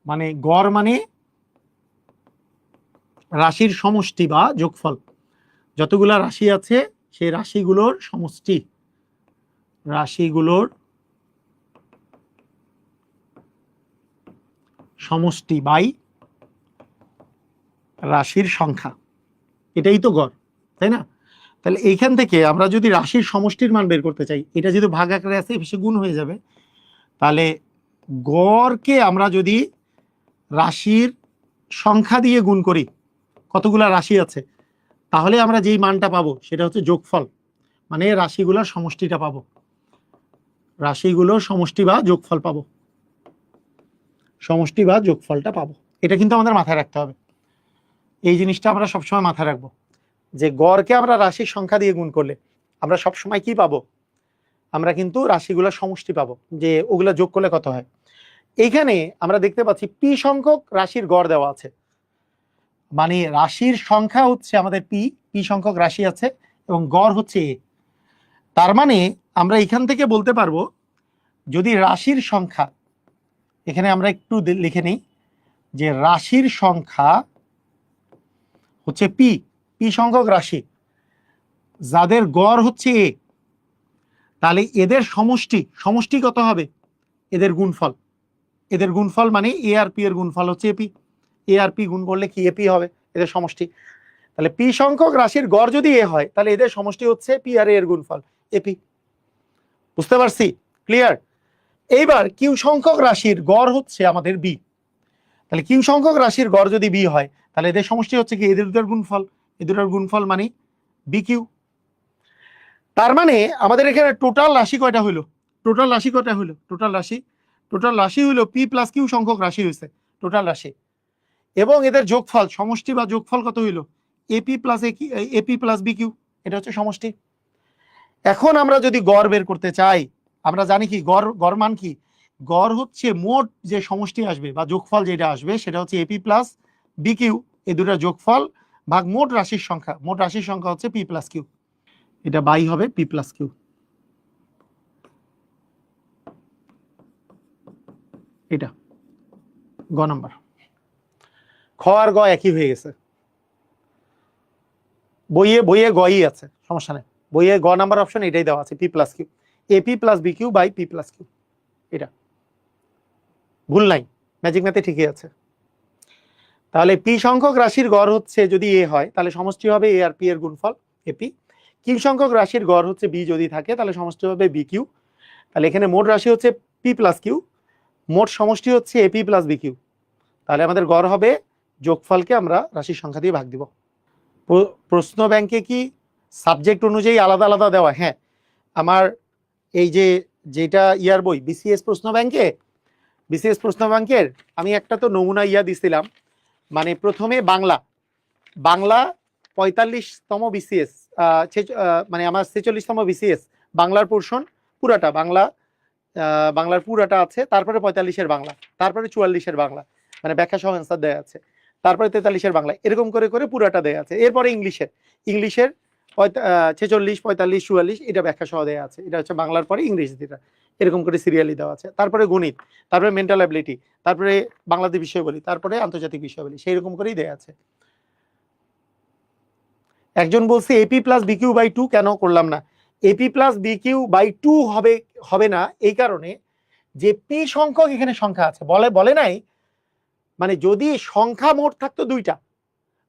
মানে গড় মানে রাশির সমষ্টি বা যোগফল, যতগুলা রাশি আছে সেই রাশিগুলোর সমষ্টি বাই রাশির সংখ্যা, এটাই তো গড়, তাই না? তাহলে এইখান থেকে আমরা যদি রাশির সমষ্টির মান বের করতে চাই, এটা যদি ভাগ আকারে আছে বেশি গুণ হয়ে যাবে, তাহলে গড়কে আমরা যদি রাশির সংখ্যা দিয়ে গুণ করি, কতগুলা রাশি আছে, তাহলে আমরা যেই মানটা পাবো সেটা হচ্ছে যোগফল, মানে রাশিগুলোর সমষ্টিটা পাবো, রাশিগুলোর সমষ্টি বা যোগফল পাবো, সমষ্টি বা যোগফলটা পাবো। এটা কিন্তু আমাদের মাথায় রাখতে হবে, এই জিনিসটা আমরা সবসময় মাথায় রাখবো যে গড়কে আমরা রাশির সংখ্যা দিয়ে গুণ করলে আমরা সবসময় কি পাবো? আমরা কিন্তু রাশিগুলোর সমষ্টি পাবো, যে ওগুলা যোগ করলে কত হয়। এইখানে আমরা দেখতে পাচ্ছি পি সংখ্যক রাশির গড় দেওয়া আছে, মানে রাশির সংখ্যা হচ্ছে আমাদের পি, পি সংখ্যক রাশি আছে এবং গড় হচ্ছে এ। তার মানে আমরা এখান থেকে বলতে পারবো যদি রাশির সংখ্যা, এখানে আমরা একটু লিখে নিই যে রাশির সংখ্যা হচ্ছে পি, পি সংখ্যক রাশি যাদের গড় হচ্ছে এ, তাহলে এদের সমষ্টি, সমষ্টি কত হবে, এদের গুণফল, এদের গুণফল মানে এ আর পি এর গুণফল হচ্ছে এপি, এ আর পি গুণ করলে কি এপি হবে, এদের সমষ্টি। তাহলে পি সংখ্যক রাশির গড় যদি এ হয় তাহলে এদের সমষ্টি হচ্ছে পি আর এর গুণফল এপি। বুঝতে পারছি? ক্লিয়ার? এইবার কিউ সংখ্যক রাশির গড় হচ্ছে আমাদের বি, তাহলে কিউ সংখ্যক রাশির গড় যদি বি হয় তাহলে এদের সমষ্টি হচ্ছে কি এদের দুটোর গুণফল, এদের দুটোর গুণফল মানে বি কিউ। তার মানে আমাদের এখানে টোটাল রাশি কয়টা হইলো, টোটাল রাশি কয়টা হইলো, টোটাল রাশি হইলো পি প্লাস কিউ সংখ্যক রাশি হয়েছে টোটাল রাশি, এবং এদের যোগফল সমষ্টি বা যোগফল কত হইলো AP plus AP plus B Q, এটা হচ্ছে সমষ্টি। এখন আমরা যদি গড় বের করতে চাই, আমরা জানি কি গড়, গড় মান কি, গড় হচ্ছে মোট যে সমষ্টি আসবে বা যোগফল যেটা আসবে সেটা হচ্ছে এপি প্লাস বি কিউ, এই দুটার যোগফল ভাগ মোট রাশির সংখ্যা, মোট রাশির সংখ্যা হচ্ছে পি প্লাস কিউ, এটা বাই হবে পি প্লাস কিউ। এটা গ নাম্বার। খ আর গ একই হয়ে গেছে, বইয়ে বইয়ে গই আছে, সমস্যা নেই, বইয়ে গ নাম্বার অপশন এটাই দেওয়া আছে, P plus Q, AP plus B Q by P plus Q, এটা ভুল নাই, ম্যাজিক ম্যাথে ঠিকই আছে। তাহলে পি সংখ্যক রাশির গড় হচ্ছে যদি এ হয় তাহলে সমষ্টি হবে এ আর পি এর গুণফল এপি, কিউ সংখ্যক রাশির গড় হচ্ছে বি যদি থাকে তাহলে সমষ্টি হবে বি কিউ, তাহলে এখানে মোট রাশি হচ্ছে পি প্লাস কিউ, মোট সমষ্টি হচ্ছে এপি প্লাস বি কিউ, তাহলে আমাদের গড় হবে, যোগফলকে আমরা রাশির সংখ্যা দিয়ে ভাগ দিব। প্রশ্ন ব্যাংকে কি সাবজেক্ট অনুযায়ী আলাদা আলাদা দেওয়া? হ্যাঁ, আমার এই যে যেটা ইয়ার বই বিসিএস প্রশ্ন ব্যাংকে, বিসিএস প্রশ্ন ব্যাংকের আমি একটা তো নমুনা ইয়া দিছিলাম, মানে প্রথমে বাংলা, বাংলা 45তম বিসিএস, মানে আমার 46তম বিসিএস বাংলার পোর্শন পুরাটা, বাংলা বাংলার পুরাটা আছে, তারপরে 45-এর বাংলা, তারপরে 44-এর বাংলা, মানে ব্যাখ্যা সহ অ্যান্সার দেওয়া আছে, তারপরে 43-এর বাংলা, এরকম করে করে পুরাটা দেওয়া আছে। এরপরে ইংলিশের, ইংলিশের 46, 45, 44 এটা ব্যাখ্যা সহ দেওয়া আছে, এটা হচ্ছে বাংলার পরে ইংলিশ যেটা, এরকম করে সিরিয়ালি দেওয়া আছে। তারপরে গণিত, তারপরে মেন্টাল অ্যাবিলিটি, তারপরে বাংলাদেশ বিষয়াবলী, তারপরে আন্তর্জাতিক বিষয়াবলী, সেই রকম করেই দেওয়া আছে। একজন বলছে এপি প্লাস বিকিউ বাই 2 কেন করলাম না, এপি প্লাস বিকিউ বাই 2 হবে, হবে না এই কারণে যে পি সংখ্যক এখানে সংখ্যা আছে, বলে নাই, মানে যদি সংখ্যা মোট থাকতো দুইটা,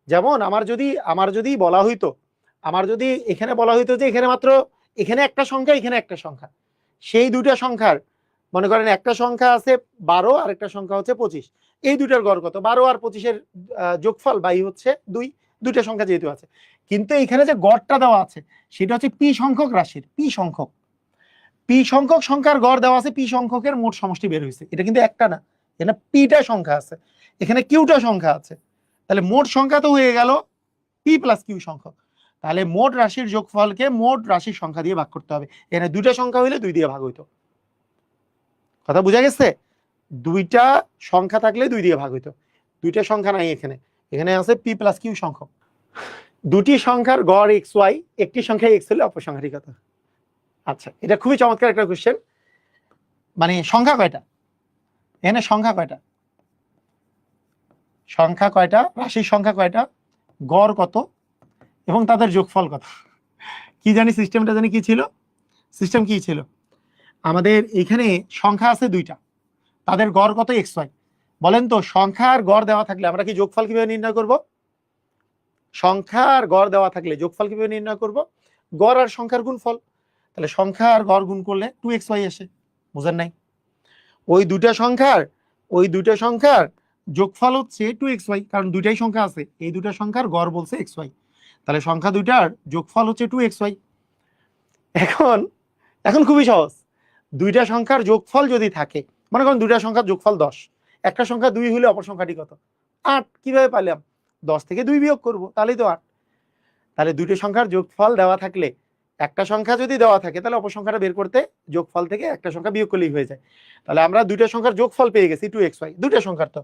যেমন আমার যদি বলা হইতো, আমার যদি এখানে বলা হইতো যে এখানে মাত্র এখানে একটা সংখ্যা এখানে একটা সংখ্যা, সেই দুইটা সংখ্যার মনে করেন একটা সংখ্যা আছে 12 আর একটা সংখ্যা হচ্ছে 25, এই দুইটার গড় কত, 12 আর 25-এর যোগফল বাই হচ্ছে 2, দুইটা সংখ্যা যেহেতু আছে, কিন্তু এখানে যে গড়টা দেওয়া আছে সেটা হচ্ছে পি সংখ্যক রাশির, পি সংখ্যক, পি সংখ্যক সংখ্যার গড় দেওয়া আছে, পি সংখ্যকের মোট সমষ্টি বের হয়েছে, এটা কিন্তু একটা না, এখানে পিটা সংখ্যা আছে, এখানে কিউটা সংখ্যা আছে, তাহলে মোট সংখ্যা তো হয়ে গেল পি প্লাস কিউ সংখ্যক, তাহলে মোট রাশির যোগফলকে মোট রাশির সংখ্যা দিয়ে ভাগ করতে হবে, এখানে দুইটা সংখ্যা হইলে 2 দিয়ে ভাগ হইতো, কথা বুঝা গেছে? দুইটা সংখ্যা থাকলে 2 দিয়ে ভাগ হইতো, দুইটা সংখ্যা নাই এখানে, এখানে আছে পি প্লাস কিউ সংখ্যক, দুটি সংখ্যার গড় এক্স ওয়াই, একটি সংখ্যা এক্স হলে অপর সংখ্যাটি কত? আচ্ছা, এটা খুবই চমৎকার একটা কোশ্চেন, মানে সংখ্যা কয়টা, এখানে সংখ্যা কয়টা, সংখ্যা কয়টা, রাশির সংখ্যা কয়টা, গড় কত এবং তাদের যোগফল কত, কি জানি সিস্টেমটা জানি কি ছিল, সিস্টেম কি ছিল, আমাদের এখানে সংখ্যা আছে দুইটা, তাদের গড় কত এক্স ওয়াই, বলেন তো সংখ্যার গড় দেওয়া থাকলে আমরা কি যোগফল কিভাবে নির্ণয় করব, সংখ্যার গড় দেওয়া থাকলে যোগফল কিভাবে নির্ণয় করব, গড় আর সংখ্যার গুণফল, তাহলে সংখ্যা আর গড় গুণ করলে 2xy আসে, বুঝেন নাই, ওই দুইটা সংখ্যার যোগফল হচ্ছে 2xy, কারণ দুইটাই সংখ্যা আছে, এই দুইটা সংখ্যার গড় বলছে xy, তাহলে সংখ্যা দুইটার যোগফল হচ্ছে 2xy। এখন এখন খুবই সহজ, দুইটা সংখ্যার যোগফল যদি থাকে, মনে করেন দুইটা সংখ্যার যোগফল 10, একটা সংখ্যা 2 হলে অপর সংখ্যাটি কত, 8, কিভাবে পাইলাম, 10 থেকে 2 বিয়োগ করব তাহলেই তো 8, তাহলে দুইটা সংখ্যার যোগফল দেওয়া থাকলে একটা সংখ্যা যদি দেওয়া থাকে তাহলে অপর সংখ্যাটা বের করতে যোগফল থেকে একটা সংখ্যা বিয়োগ করলেই হয়ে যায়। তাহলে আমরা দুইটা সংখ্যার যোগফল পেয়ে গেছি 2xy, দুইটা সংখ্যার তো,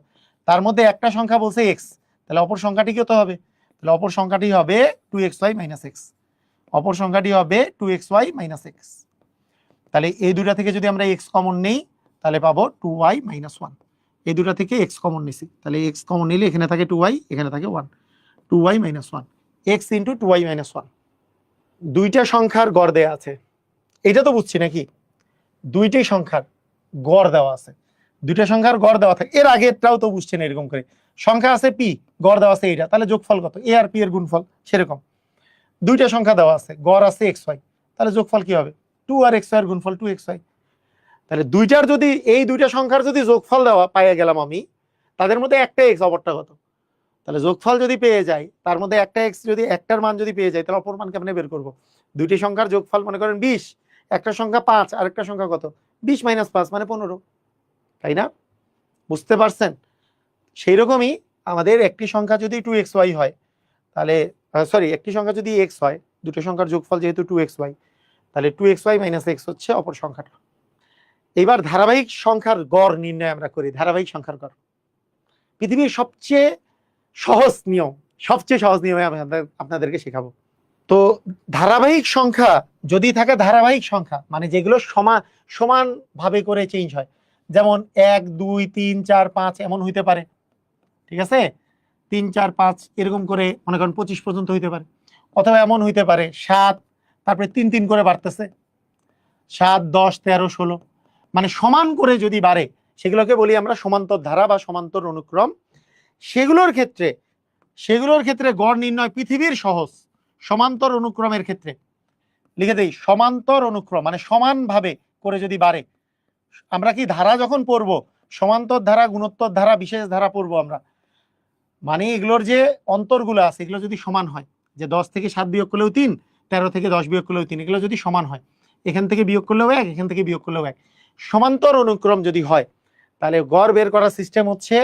তার মধ্যে একটা সংখ্যা বলছে x, তাহলে অপর সংখ্যাটি কত হবে? তাহলে অপর সংখ্যাটি হবে 2xy - x, অপর সংখ্যাটি হবে 2xy - x। তাহলে এই দুটা থেকে যদি আমরা x কমন নেই তাহলে পাবো 2y - 1। এই দুটা থেকে x কমন নিছি, তাহলে x কমন নিলে এখানে থাকে 2y, এখানে থাকে 1, 2y - 1, x × 2y - 1। দুইটা সংখ্যার গড় দেয়া আছে, এটা তো বুঝছি নাকি? দুইটাই সংখ্যার গড় দেওয়া আছে, দুইটা সংখ্যার গড় দেওয়া থাকে, এর আগেরটাও তো বুঝছেন এরকম করে, সংখ্যা আছে p, গড় দেওয়া আছে এইটা, তাহলে যোগফল কত? a আর p এর গুণফল, সেরকম দুইটা সংখ্যা দেওয়া আছে, গড় আছে xy, তাহলে যোগফল কি হবে? 2 আর xy এর গুণফল 2xy। তাহলে দুইটার যদি, এই দুইটা সংখ্যার যদি যোগফল দেওয়া পাইয়া গেলাম আমি, তাদের মধ্যে একটা x, অপরটা কত, তাহলে যোগফল যদি পেয়ে যাই, তার মধ্যে একটা x যদি, একটার মান যদি পেয়ে যাই, তাহলে অপর মান কেমনে বের করব? দুইটি সংখ্যার যোগফল মনে করেন 20, একটা সংখ্যা 5 আর একটা সংখ্যা কত? 20 - 5 মানে 15, তাই না? বুঝতে পারছেন? সেই রকমই আমাদের একটি সংখ্যা যদি 2xy হয়, তাহলে সরি, একটি সংখ্যা যদি x হয়, দুটো সংখ্যার যোগফল যেহেতু 2xy, তাহলে 2xy - x হচ্ছে অপর সংখ্যাটা। এবার ধারাবাহিক সংখ্যার গড় নির্ণয় আমরা করি। ধারাবাহিক সংখ্যার গড় পৃথিবীর সবচেয়ে সহজ নিয়ম, সবচেয়ে সহজ নিয়মে আমি আপনাদেরকে শেখাবো। তো ধারাবাহিক সংখ্যা যদি থাকে, ধারাবাহিক সংখ্যা মানে যেগুলো সমান ভাবে করে চেঞ্জ হয়, যেমন 1 2 3 4 5 এমন হইতে পারে, ঠিক আছে? 3 4 5 এরকম করে মনে করেন 25 পর্যন্ত হইতে পারে, অথবা এমন হইতে পারে 7, তারপরে 3 3 করে বাড়তেছে, 7 10 13 16, মানে সমান করে যদি বাড়ে সেগুলোকে বলি আমরা সমান্তর ধারা বা সমান্তর অনুক্রম। সেগুলোর ক্ষেত্রে গড় নির্ণয় পৃথিবীর সহজ। সমান্তর অনুক্রমের ক্ষেত্রে লিখে দেই, সমান্তর অনুক্রম মানে সমানভাবে করে যদি বাড়ে, আমরা কি ধারা যখন পড়ব, সমান্তর ধারা, গুণোত্তর ধারা, বিশেষ ধারা পড়বো আমরা, মানে এগুলোর যে অন্তরগুলো আছে এগুলো যদি সমান হয়, যে 10 থেকে 7 বিয়োগ করলেও 3, 13 থেকে 10 বিয়োগ করলেও 3, এগুলো যদি সমান হয়, এখান থেকে বিয়োগ করলেও 1, এখান থেকে বিয়োগ করলেও 1, সমান্তর অনুক্রম যদি হয়, তাহলে গড় বের করার সিস্টেম হচ্ছে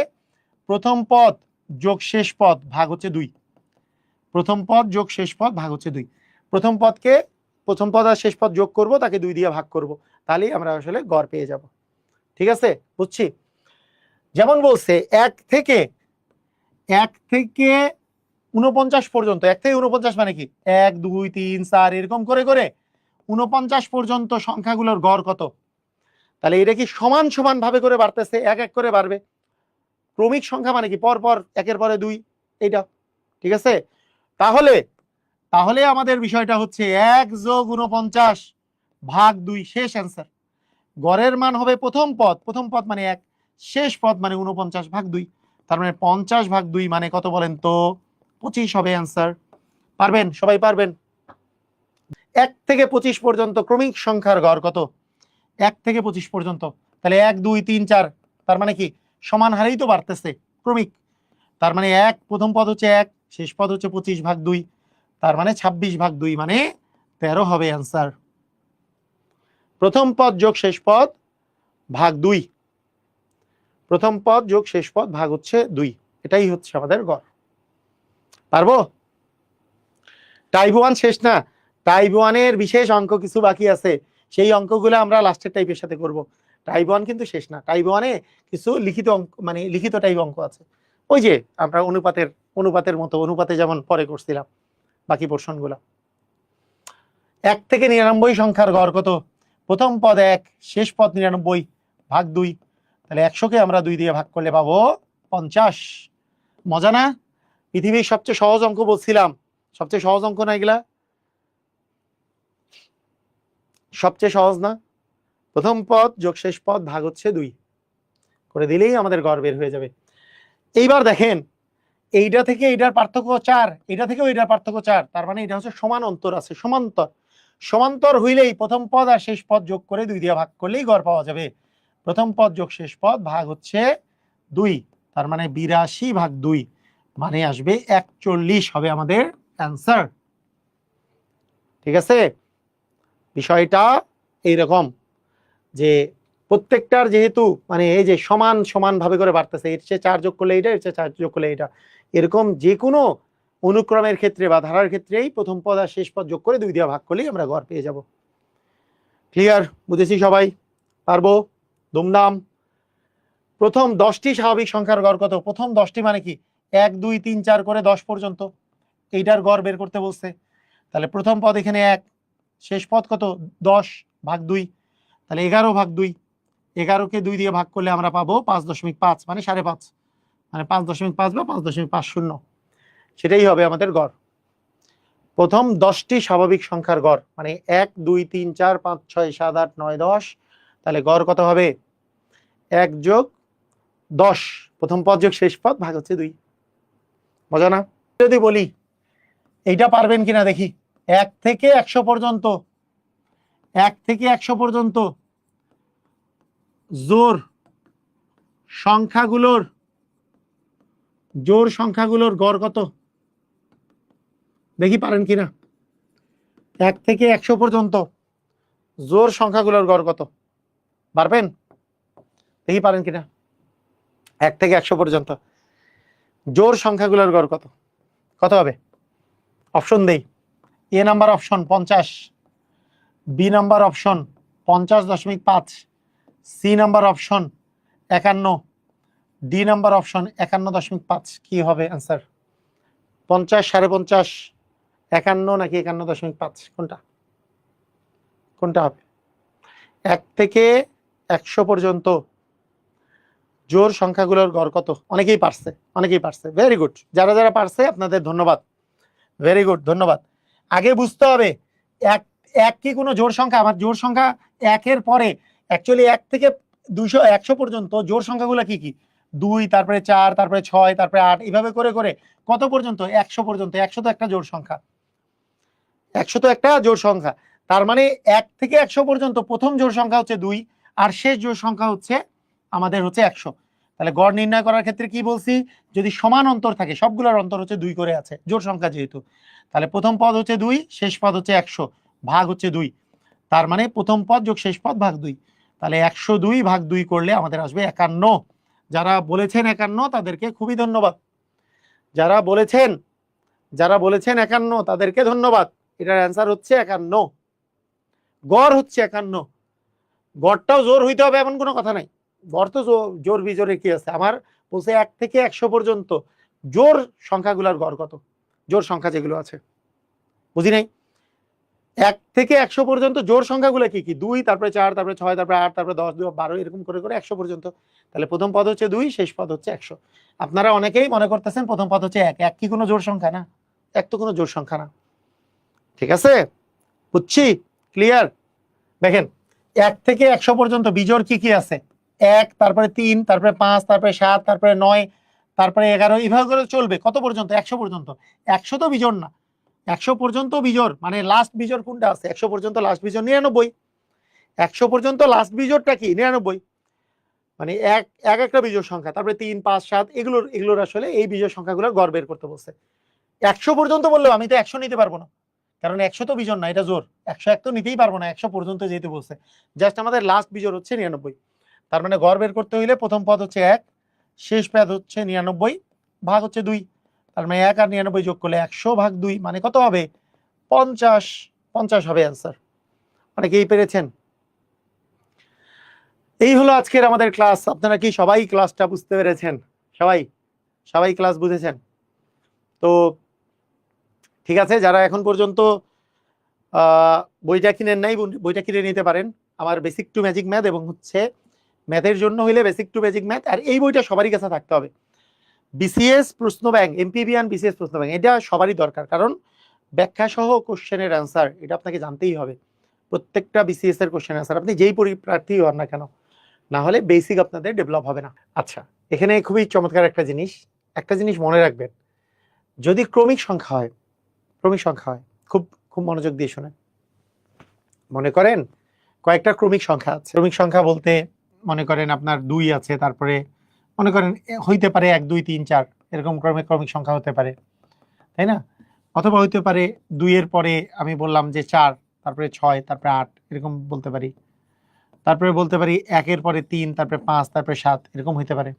প্রথম পদ যোগ শেষ পদ ভাগ হচ্ছে 2। প্রথম পদ যোগ শেষ পদ ভাগ হচ্ছে 2। প্রথম পদ আর শেষ পদ যোগ করব, তাকে 2 দিয়ে ভাগ করব, তাহলেই আমরা আসলে গড় পেয়ে যাব। ঠিক আছে, বুঝছি? যেমন বলছে 1 থেকে 49 পর্যন্ত, 1 থেকে 49 মানে কি 1 2 3 4 এরকম করে করে 49 পর্যন্ত সংখ্যাগুলোর গড় কত? তাহলে এটা কি সমান সমান ভাবে করে বাড়তেছে, এক এক করে বাড়বে। ক্রমিক সংখ্যা মানে কি পর পর একের পরে 2, এইটা, ঠিক আছে? তাহলে আমাদের বিষয়টা হচ্ছে 1 যোগ 49 ভাগ 2, শেষ অ্যান্সার। গড়ের মান হবে প্রথম পদ মানে 1, শেষ পদ মানে 49 ভাগ 2, তার মানে 50 ভাগ 2 মানে কত বলেন তো? 25 হবে অ্যান্সার। পারবেন? সবাই পারবেন? 1 থেকে 25 পর্যন্ত ক্রমিক সংখ্যার গড় কত? 1 থেকে 25 পর্যন্ত, তাহলে 1 2 3 4, তার মানে কি সমান হারেই তো বাড়তেছে, ক্রমিক, তার মানে 1, প্রথম পদ হচ্ছে 1, শেষ পদ হচ্ছে 25 ভাগ 2, তার মানে 26 ভাগ 2 মানে 13 হবে অ্যান্সার। প্রথম পদ যোগ শেষ পদ ভাগ 2, প্রথম পদ যোগ শেষ পদ ভাগ হচ্ছে 2, এটাই হচ্ছে আমাদের গড়। পারবো? টাইপ 1 শেষ না, টাইপ 1 এর বিশেষ অঙ্ক কিছু বাকি আছে, সেই অঙ্কগুলো আমরা লাস্টের টাইপের সাথে করব। টাইপ 1 কিন্তু শেষ না, টাইপ 1 এ কিছু লিখিত অঙ্ক, মানে লিখিত টাইপ অঙ্ক আছে, ওই যে আমরা অনুপাতের মতো, অনুপাতে যেমন পরে করছিলাম বাকি পোর্শনগুলো। 1 থেকে 99 সংখ্যার গড় কত? প্রথম পদ 1, শেষ পদ 99 ভাগ 2, তাহলে 100 কে আমরা 2 দিয়ে ভাগ করলে পাবো 50। মজা না? পৃথিবীর সবচেয়ে সহজ অঙ্ক বলছিলাম, সবচেয়ে সহজ অঙ্ক না এগুলা? সবচেয়ে সহজ না? প্রথম পদ যোগ শেষ পদ ভাগ হচ্ছে 2 করে দিলেই আমাদের গড় বের হয়ে যাবে। এইবার দেখেন, এইটা থেকে এইটার পার্থক্য 4, এটা থেকেও এইটার পার্থক্য 4, তার মানে এটা হচ্ছে সমান অন্তর আছে, সমান্তর হইলেই প্রথম পদ আর শেষ পদ যোগ করে 2 দিয়ে ভাগ করলেই গড় পাওয়া যাবে। প্রথম পদ যোগ শেষ পদ ভাগ হচ্ছে 2, তার মানে 82 ভাগ 2 মানে আসবে 41 হবে আমাদের অ্যান্সার। ঠিক আছে? বিষয়টা এইরকম যে প্রত্যেকটার যেহেতু মানে এই যে সমান সমান ভাবে করে বাড়তেছে, এর চেয়ে 4 যোগ করলে এটা, এর চেয়ে 4 যোগ করলে এটা, এরকম যে কোনো অনুক্রমের ক্ষেত্রে বা ধারার ক্ষেত্রেই প্রথম পদ আর শেষ পদ যোগ করে 2 দিয়ে ভাগ করলেই আমরা গড় পেয়ে যাব। ক্লিয়ার? বুঝেছি সবাই? পারবো? দুমদাম। প্রথম 10টি স্বাভাবিক সংখ্যার গড় কত? প্রথম 10টি মানে কি? 1 2 3 4 করে 10 পর্যন্ত এইটার গড় বের করতে বলছে। তাহলে প্রথম পদ এখানে 1, শেষ পদ কত? 10 ভাগ 2, তাহলে 11 ভাগ 2। 11কে 2 দিয়ে ভাগ করলে আমরা পাবো 5.5 মানে 5.5, মানে 5.5 বা 5.50, সেটাই হবে আমাদের গড়। প্রথম 10টি স্বাভাবিক সংখ্যার গড় মানে 1 2 3 4 5 6 7 8 9 10, তাহলে গড় কত হবে? 1 যোগ 10, প্রথম পদ যোগ শেষ পদ ভাগ হচ্ছে 2। মজা না? যদি বলি এইটা পারবেন কিনা দেখি। 1 থেকে 100 পর্যন্ত, 1 থেকে 100 পর্যন্ত জোড় সংখ্যাগুলোর গড় কত? দেখি পারেন কিনা। 1 থেকে 100 পর্যন্ত জোড় সংখ্যাগুলোর গড় কত? পারবেন? দেখি পারেন কিনা। 1 থেকে 100 পর্যন্ত জোড় সংখ্যাগুলোর গড় কত? কত হবে? অপশন দেই। A number option 50, B number option 50.5, C number option 51, D number option 51.5। কি হবে অ্যান্সার? 50, 50.5, 51 নাকি 51.5? কোনটা হবে? 1 থেকে 100 পর্যন্ত জোড় সংখ্যাগুলোর গড় কত? অনেকেই পারছে। Very good. যারা যারা পারছে আপনাদের ধন্যবাদ, ভেরি গুড, ধন্যবাদ। আগে বুঝতে হবে এক কি কোনো জোড় সংখ্যা? আমার জোড় সংখ্যা 1 এর পরে অ্যাকচুয়ালি 1 থেকে 100 পর্যন্ত জোড় সংখ্যাগুলো কি কি? 2, তারপরে 4, তারপরে 6, তারপরে 8, এইভাবে করে করে কত পর্যন্ত? 100 পর্যন্ত। 100 তো একটা জোড় সংখ্যা, 100 তো একটা জোড় সংখ্যা। তার মানে 1 থেকে 100 পর্যন্ত প্রথম জোড় সংখ্যা হচ্ছে 2 আর শেষ জোড় সংখ্যা হচ্ছে আমাদের হচ্ছে 100। তাহলে গড় নির্ণয় করার ক্ষেত্রে কি বলছি? যদি সমান অন্তর থাকে, সবগুলোর অন্তর হচ্ছে 2 করে আছে, জোড় সংখ্যা যেহেতু, তাহলে প্রথম পদ হচ্ছে 2, শেষ পদ হচ্ছে 100, ভাগ হচ্ছে 2। তার মানে প্রথম পদ যোগ শেষ পদ ভাগ 2, তাহলে 102 ভাগ 2 করলে আমাদের আসবে 51। যারা বলেছেন 51 তাদেরকে খুবই ধন্যবাদ। যারা বলেছেন 51 তাদেরকে ধন্যবাদ। এটার অ্যান্সার হচ্ছে 51। গড় হচ্ছে 51। গড়টাও জোর হইতে হবে এমন কোনো কথা নাই। গড় তো জোর বিজোরে কি আছে? আমার বলছে 1 থেকে 100 পর্যন্ত জোর সংখ্যাগুলোর গড় কত? জোর সংখ্যা যেগুলো আছে, বুঝি নাই। 1 থেকে 100 পর্যন্ত জোর সংখ্যাগুলো কি কি? 2, তারপরে 4, তারপরে 6, তারপরে 8, তারপরে 10, 12, এরকম করে করে 100 পর্যন্ত। তাহলে প্রথম পদ হচ্ছে 2, শেষ পদ হচ্ছে 100। আপনারা অনেকেই মনে করতেছেন প্রথম পদ হচ্ছে 1। 1 কি কোনো জোর সংখ্যা? না, 1 তো কোনো জোর সংখ্যা না। ঠিক আছে, বুঝছি? ক্লিয়ার? দেখেন 1 থেকে 100 পর্যন্ত বিজোড় কি কি আছে? 1, তারপরে 3, তারপরে 5, তারপরে 7, তারপরে 9, তারপরে 11, এইভাবে করে চলবে। কত পর্যন্ত? 100 পর্যন্ত। 100 তো বিজোড় না, 100 পর্যন্ত বিজোড় মানে লাস্ট বিজোড় কোনটা আছে? 100 পর্যন্ত লাস্ট বিজোড় 99। 100 পর্যন্ত লাস্ট বিজোড়টা কি? 99, মানে এক একটা বিজোড় সংখ্যা। তারপরে 3, 5, 7, এগুলোর আসলে এই বিজোড় সংখ্যাগুলোর গড় বের করতে বলছে। 100 পর্যন্ত বললেও আমি তো 100 নিতে পারবো না, কারণ 100 তো বিজোড় না, এটা জোর। 101 তো নিতেই পারবো না, 100 পর্যন্ত যেতে বলছে। জাস্ট আমাদের লাস্ট বিজোড় হচ্ছে 99। তার মানে গড় বের করতে হইলে প্রথম পদ হচ্ছে 1, শেষ পদ হচ্ছে 99, ভাগ হচ্ছে 2। তার মানে 1 আর 99 যোগ করলে 100 ভাগ 2 মানে কত হবে? 50। 50 হবে অ্যান্সার। অনেকেই পেরেছেন। এই হলো আজকের আমাদের ক্লাস। আপনারা কি সবাই ক্লাসটা বুঝতে পেরেছেন? সবাই ক্লাস বুঝেছেন তো? ঠিক আছে, যারা এখন পর্যন্ত বইটা কিনেন নাই, বইটা কিনে নিতে পারেন। আমার বেসিক টু ম্যাজিক ম্যাথ এবং হচ্ছে ম্যাথের জন্য হইলে বেসিক টু ম্যাজিক ম্যাথ, আর এই বইটা সবারই কাছে থাকতে হবে। বিসিএস প্রশ্ন ব্যাংক, এমপিবিএন বিসিএস প্রশ্ন ব্যাংক, এটা সবারই দরকার, কারণ ব্যাখ্যা সহ কোশ্চেনের অ্যান্সার এটা আপনাকে জানতেই হবে। প্রত্যেকটা বিসিএস এর কোশ্চেন অ্যান্সার, আপনি যেই পরীক্ষার্থী হন না কেন, না হলে বেসিক আপনাদের ডেভেলপ হবে না। আচ্ছা, এখানে খুবই চমৎকার একটা জিনিস মনে রাখবেন। যদি ক্রমিক সংখ্যা হয়, খুব খুব মনোযোগ দিয়ে শুনেন। মনে করেন কয়েকটা ক্রমিক সংখ্যা আছে। ক্রমিক সংখ্যা বলতে মনে করেন আপনার 2 আছে, তারপরে মনে করেন হইতে পারে 1 2 3 4, এরকম ক্রমিক সংখ্যা হতে পারে, তাই না? অথবা হইতে পারে 2 এর পরে আমি বললাম যে 4, তারপরে 6, তারপরে 8, এরকম বলতে পারি। তারপরে বলতে পারি 1 এর পরে 3, তারপরে 5, তারপরে 7, এরকম হইতে পারে।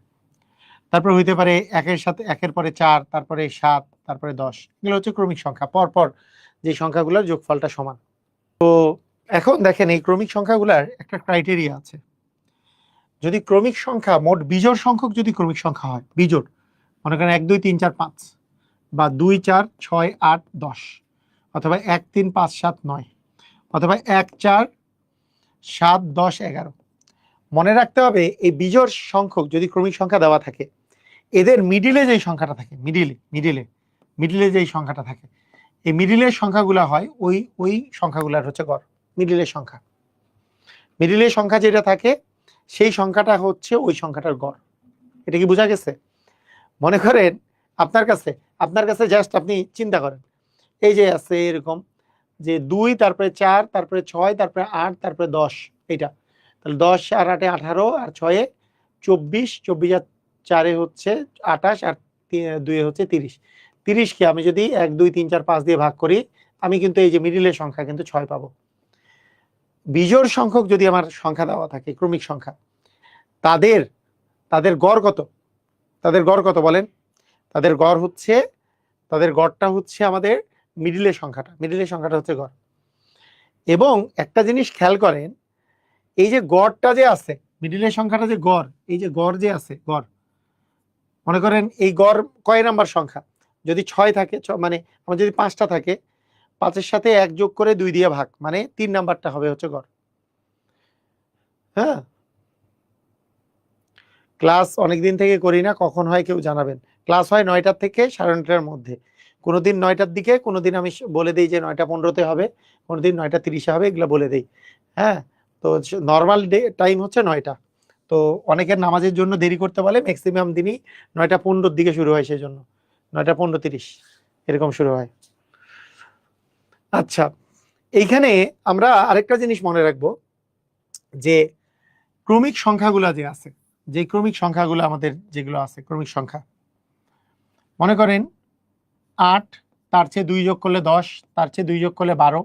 তারপর হইতে পারে একের সাথে একের পরে 4, তারপরে 7, তারপরে 10। এগুলো হচ্ছে ক্রমিক সংখ্যা, পরপর যে সংখ্যাগুলোর যোগফলটা সমান। তো এখন দেখেন এই ক্রমিক সংখ্যাগুলোর একটা ক্রাইটেরিয়া আছে। যদি ক্রমিক সংখ্যা মোট বিজোড় সংখ্যক যদি ক্রমিক সংখ্যা হয়, বিজোড়, মনে করেন 1 2 3 4 5 বা 2 4 6 8 10 অথবা 1 3 5 7 9 অথবা 1 4 7 10 11। মনে রাখতে হবে এই বিজোড় সংখ্যক যদি ক্রমিক সংখ্যা দেওয়া থাকে, এদের মিডিলে যেই সংখ্যাটা থাকে, মিডিলে যেই সংখ্যাটা থাকে, এই মিডিলের সংখ্যাগুলো হয় ওই সংখ্যাগুলোর হচ্ছে গড়। মিডিলের সংখ্যা যেটা থাকে সেই সংখ্যাটা হচ্ছে ওই সংখ্যাটার গড়। এটা কি বোঝা গেছে? মনে করেন আপনার কাছে জাস্ট আপনি চিন্তা করেন, এই যে আছে এরকম যে 2, তারপরে 4, তারপরে 6, তারপরে 8, তারপরে 10, এইটা তাহলে 10 আর 8 18 আর 6 24, 24 আর 4 হচ্ছে 28 আর 2 হচ্ছে 30। 30 কে আমি যদি 1 2 3 4 5 দিয়ে ভাগ করি, আমি কিন্তু এই যে মিডিলের সংখ্যা কিন্তু 6 পাবো। বিজোড় সংখ্যক যদি আমার সংখ্যা দেওয়া থাকে ক্রমিক সংখ্যা, তাদের গড় কত? তাদের গড়টা হচ্ছে আমাদের মিডিলের সংখ্যাটা হচ্ছে গড়। এবং একটা জিনিস খেয়াল করেন, এই যে গড়টা যে আছে, মিডিলের সংখ্যাটা যে গড়, এই যে গড় যে আছে, গড় মনে করেন এই গড় কয় নাম্বার সংখ্যা? যদি 6 থাকে, মানে আমার যদি 5টা থাকে, 5-এর সাথে 1 যোগ করে 2 দিয়ে ভাগ, মানে 3 নাম্বারটা হবে হচ্ছে গড়। হ্যাঁ, ক্লাস অনেকদিন থেকে করি না, কখন হয় কেউ জানাবেন। ক্লাস হয় 9টার থেকে 9:30টার মধ্যে, কোনোদিন 9টার দিকে, কোনোদিন আমি বলে দিই যে 9টা 15-তে হবে, কোনোদিন 9টা 30-এ হবে, এগুলো বলে দিই। হ্যাঁ, তো নর্মাল টাইম হচ্ছে 9টা। তো অনেকের নামাজের জন্য দেরি করতে বলে, ম্যাক্সিমাম দিনই 9টা 15-র দিকে শুরু হয়, সেই জন্য 9টা 15-30 এরকম শুরু হয়। আচ্ছা, এইখানে আমরা আরেকটা জিনিস মনে রাখবো যে ক্রমিক সংখ্যাগুলা যে আছে, যে ক্রমিক সংখ্যাগুলো আমাদের যেগুলো আছে ক্রমিক সংখ্যা, মনে করেন 8, তার চেয়ে 2 যোগ করলে 10, তার চেয়ে 2 যোগ করলে 12,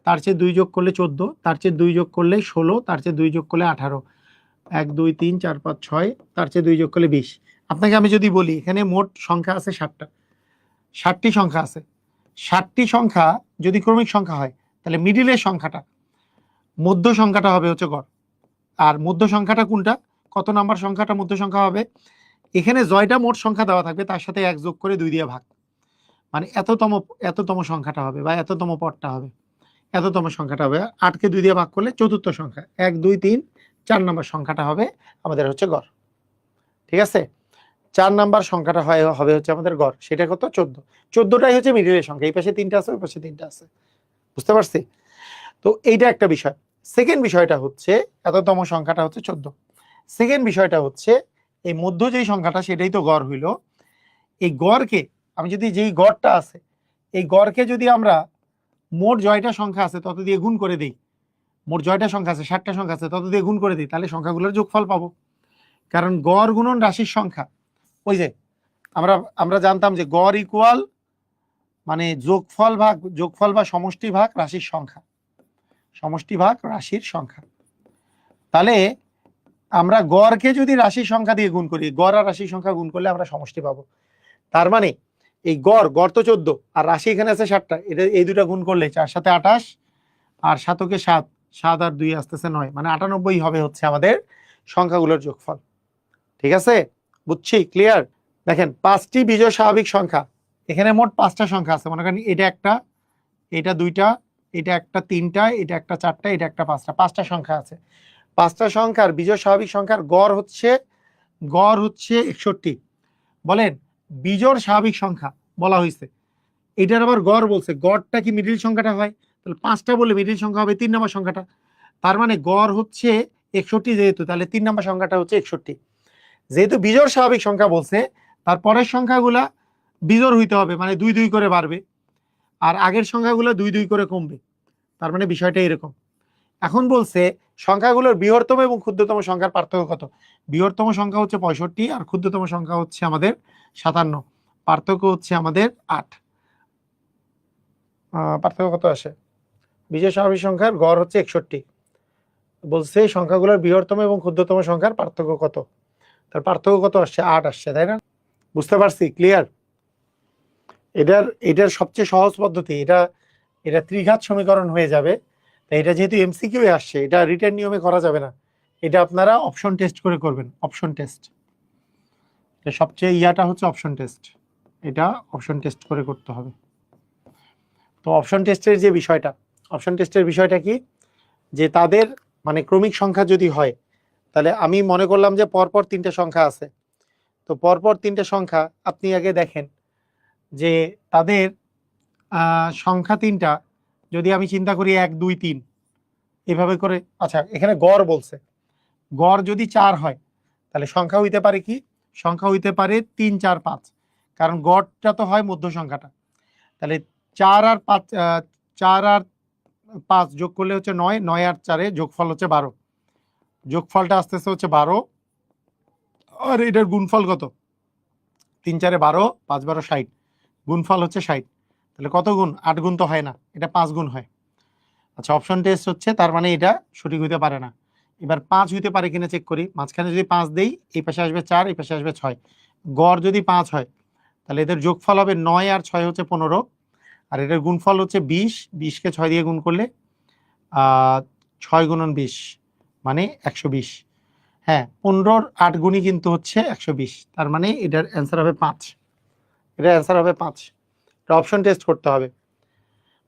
তার চেয়ে 2 যোগ করলে 14, তার চেয়ে 2 যোগ করলে 16, তার চেয়ে 2 যোগ করলে 18, 1 2 3 4 5 6, তার চেয়ে 2 যোগ করলে 20। আপনাকে আমি যদি বলি এখানে মোট সংখ্যা আছে 60টি সংখ্যা আছে। 60টি সংখ্যা যদি ক্রমিক সংখ্যা হয়, তাহলে মিডিলের সংখ্যাটা, মধ্য সংখ্যাটা হবে হচ্ছে গড়। আর মধ্য সংখ্যাটা কোনটা, কত নাম্বার সংখ্যাটা মধ্য সংখ্যা হবে? এখানে জয়টা মোট সংখ্যা দেওয়া থাকবে, তার সাথে 1 যোগ করে 2 দিয়ে ভাগ, মানে এততম সংখ্যাটা হবে, বা এততম পদটা হবে, এততম সংখ্যাটা হবে। 8কে 2 দিয়ে ভাগ করলে চতুর্থ সংখ্যা, 1 2 3 4 নম্বর সংখ্যাটা হবে আমাদের হচ্ছে গড়। ঠিক আছে, 4 নাম্বার সংখ্যাটা হবে হচ্ছে আমাদের গড়। সেটা কত? 14। 14টাই হচ্ছে মিডিলের সংখ্যা, এই পাশে 3টা আছে, ওই পাশে 3টা আছে। বুঝতে পারছি? তো এইটা একটা বিষয়। সেকেন্ড বিষয়টা হচ্ছে এততম সংখ্যাটা হচ্ছে 14। সেকেন্ড বিষয়টা হচ্ছে এই মধ্য যেই সংখ্যাটা, সেটাই তো গড় হইল। এই গড়কে আমি যদি, যেই গড়টা আছে, এই গড়কে যদি আমরা মোট জয়টা সংখ্যা আছে তত দিয়ে গুণ করে দিই, মোট জয়টা সংখ্যা আছে 60টা সংখ্যা আছে তত দিয়ে গুণ করে দিই, তাহলে সংখ্যাগুলোর যোগফল পাবো। কারণ গড় গুণন রাশির সংখ্যা, ওই যে আমরা জানতাম যে গড় ইকুয়াল মানে যোগফল বা সমষ্টি ভাগ রাশির সংখ্যা, সমষ্টি ভাগ রাশির সংখ্যা। তাহলে আমরা গড়কে যদি রাশির সংখ্যা দিয়ে গুণ করি, গড় আর রাশির সংখ্যা গুণ করলে আমরা সমষ্টি পাবো। তার মানে এই গড় তো 14, আর রাশি এখানে আছে 60টা, এটা এই দুটা গুণ করলে 4 7 28, আর 7কে 7, 7 আর 2 আসতেছে 9, মানে 98 হবে হচ্ছে আমাদের সংখ্যাগুলোর যোগফল। ঠিক আছে, বুঝছি? ক্লিয়ার? দেখেন 5টি বিজোড় স্বাভাবিক সংখ্যা, এখানে মোট 5টা সংখ্যা আছে। মনে করেন এটা একটা, এটা 2টা, এটা একটা 3টা, এটা একটা 4টা, এটা একটা 5টা, 5টা সংখ্যা আছে। 5টা সংখ্যার বিজোড় স্বাভাবিক সংখ্যার গড় হচ্ছে 61। বলেন বিজোড় স্বাভাবিক সংখ্যা বলা হয়েছে, এটার আবার গড় বলছে, গড়টা কি মিডিল সংখ্যাটা হয়? তাহলে 5টা বলে মিডিল সংখ্যা হবে 3 নম্বর সংখ্যাটা, তার মানে গড় হচ্ছে 61 যেহেতু, তাহলে 3 নম্বর সংখ্যাটা হচ্ছে 61। যেহেতু বিজোড় স্বাভাবিক সংখ্যা বলছে, তার পরের সংখ্যাগুলা বিজোড় হইতে হবে, মানে 2 2 করে বাড়বে, আর আগের সংখ্যাগুলো 2 2 করে কমবে। তার মানে বিষয়টা এরকম। এখন বলছে সংখ্যাগুলোর বৃহত্তম এবং ক্ষুদ্রতম সংখ্যার পার্থক্য কত? বৃহত্তম সংখ্যা হচ্ছে 65 আর ক্ষুদ্রতম সংখ্যা হচ্ছে আমাদের 57, পার্থক্য হচ্ছে আমাদের 8। পার্থক্য কত আসে? বিজোড় স্বাভাবিক সংখ্যার গড় হচ্ছে 61, বলছে সংখ্যাগুলোর বৃহত্তম এবং ক্ষুদ্রতম সংখ্যার পার্থক্য কত? তার পার্থক্য কত আসছে? 8 আসছে, তাই না? বুঝতে পারছি? ক্লিয়ার? এটার সবচেয়ে সহজ পদ্ধতি, এটা ত্রিঘাত সমীকরণ হয়ে যাবে। তাই এটা যেহেতু এমসিকিউ আসছে, এটা রিটেন নিয়মে করা যাবে না, এটা আপনারা অপশন টেস্ট করে করবেন। অপশন টেস্ট সবচেয়ে ইয়াটা হচ্ছে অপশন টেস্ট, এটা অপশন টেস্ট করে করতে হবে। তো অপশন টেস্টের যে বিষয়টা, অপশন টেস্টের বিষয়টা কি, যে তাদের মানে ক্রমিক সংখ্যা যদি হয়, তাহলে আমি মনে করলাম যে পরপর 3টে সংখ্যা আছে। তো পরপর 3টে সংখ্যা আপনি আগে দেখেন যে তাদের সংখ্যা 3টা যদি আমি চিন্তা করি 1 2 3 এভাবে করে। আচ্ছা, এখানে গড় বলছে, গড় যদি 4 হয় তাহলে সংখ্যা হইতে পারে কি? সংখ্যা হইতে পারে 3 4 5, কারণ গড়টা তো হয় মধ্য সংখ্যাটা। তাহলে 4 আর 5, 4 আর 5 যোগ করলে হচ্ছে 9, 9 আর 4 যোগফল হচ্ছে 12, যোগফলটা আসতেছে হচ্ছে 12। আর এটার গুণফল কত? 3 4 12, 5 12 60, গুণফল হচ্ছে 60। তাহলে কত গুণ? 8 গুণ তো হয় না, এটা 5 গুণ হয়। আচ্ছা, অপশন টেস্ট হচ্ছে, তার মানে এটা সঠিক হইতে পারে না। এবার 5 হইতে পারে কিনা চেক করি। মাঝখানে যদি 5 দেই, এই পাশে আসবে 4, এই পাশে আসবে 6, গড় যদি 5 হয় তাহলে এদের যোগফল হবে 9 আর 6 হচ্ছে 15, আর এটার গুণফল হচ্ছে 20, 20কে 6 দিয়ে গুণ করলে 6 গুণন 20 মানে 120। হ্যাঁ, 15-র 8 গুণই কিন্তু হচ্ছে 120, তার মানে এটার অ্যান্সার হবে 5। এটার অ্যান্সার হবে 5। এটা অপশন টেস্ট করতে হবে।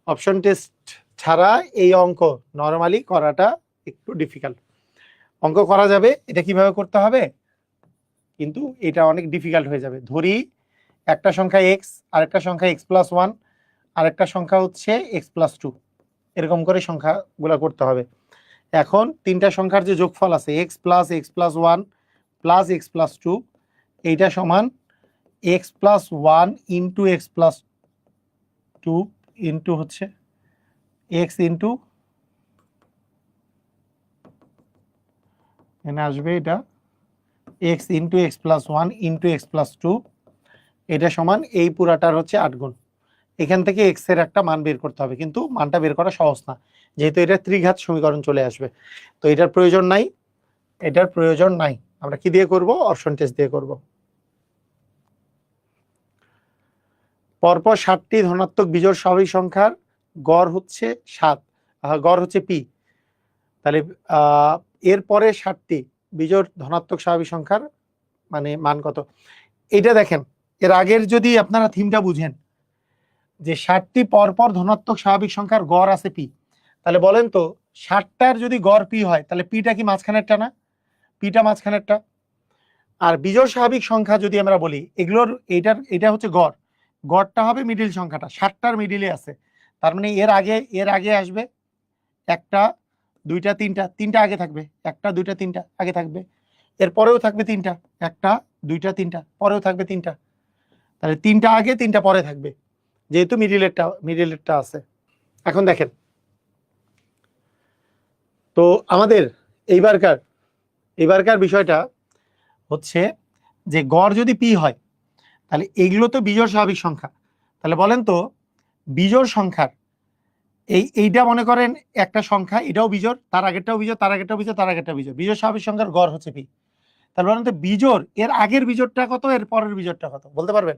অপশন টেস্ট ছাড়া এই অঙ্ক নরমালি করাটা একটু ডিফিকাল্ট। অঙ্ক করা যাবে, এটা কিভাবে করতে হবে কিন্তু এটা অনেক ডিফিকাল্ট হয়ে যাবে। ধরি একটা সংখ্যা এক্স, আরেকটা সংখ্যা x+1, আরেকটা সংখ্যা হচ্ছে x+2, এরকম করে সংখ্যাগুলো করতে হবে। এখন 3টা সংখ্যার যে যোগফল আছে x+1 প্লাস x+2, এইটা সমান x+1 ইন্টু x+2 ইন্টু হচ্ছে x ইন্টু, এখানে আসবে এটা x into x+1 into x+2, এটা সমান এই পুরাটার হচ্ছে 8 গুণ। এখান থেকে x এর একটা মান বের করতে হবে, কিন্তু মানটা বের করা সহজ না, যেহেতু এটা ত্রিঘাত সমীকরণ চলে আসবে। তো এটার প্রয়োজন নাই, এটার প্রয়োজন নাই। আমরা কি দিয়ে করব? অপশন টেস্ট দিয়ে করব। পরপর 7টি ধনাত্মক বিজোড় স্বাভাবিক সংখ্যার গড় হচ্ছে 7, গড় হচ্ছে পি। তাহলে এর পরে 7টি বিজোড় ধনাত্মক স্বাভাবিক সংখ্যার মানে মান কত? এটা দেখেন, এর আগের যদি আপনারা থিমটা বুঝেন যে 7টি পরপর ধনাত্মক স্বাভাবিক সংখ্যার গড় আছে পি, তাহলে বলেন তো 7টার যদি গড় পি হয় তাহলে পিটা কি মাঝখানেরটা না? পিটা মাঝখানেরটা। আর বিজোড় স্বাভাবিক সংখ্যা যদি আমরা বলি, এগুলোর এটা হচ্ছে গড়, গড়টা হবে মিডিল সংখ্যাটা, 7টার মিডিলে আছে। তার মানে এর আগে আসবে 1টা 2টা 3টা, 3টা আগে থাকবে, 1টা 2টা 3টা আগে থাকবে, এর পরেও থাকবে 3টা, 1টা 2টা 3টা পরেও থাকবে 3টা, তাহলে 3টা আগে 3টা পরে থাকবে, যেহেতু মিডিলেরটা আছে। এখন দেখেন তো আমাদের এইবারকার বিষয়টা হচ্ছে যে গড় যদি পি হয় তাহলে এগুলো তো বিজোড় স্বাভাবিক সংখ্যা। তাহলে বলেন তো বিজোড় সংখ্যার এইটা মনে করেন একটা সংখ্যা, এটাও বিজোড়, তার আগেরটাও বিজোড়, তার আগেরটাও বিজোড়, তার আগেরটাও বিজোড়, বিজোড় স্বাভাবিক সংখ্যার গড় হচ্ছে পি। তাহলে বলেন তো বিজোড় এর আগের বিজোড়টা কত, এর পরের বিজোড়টা কত বলতে পারবেন?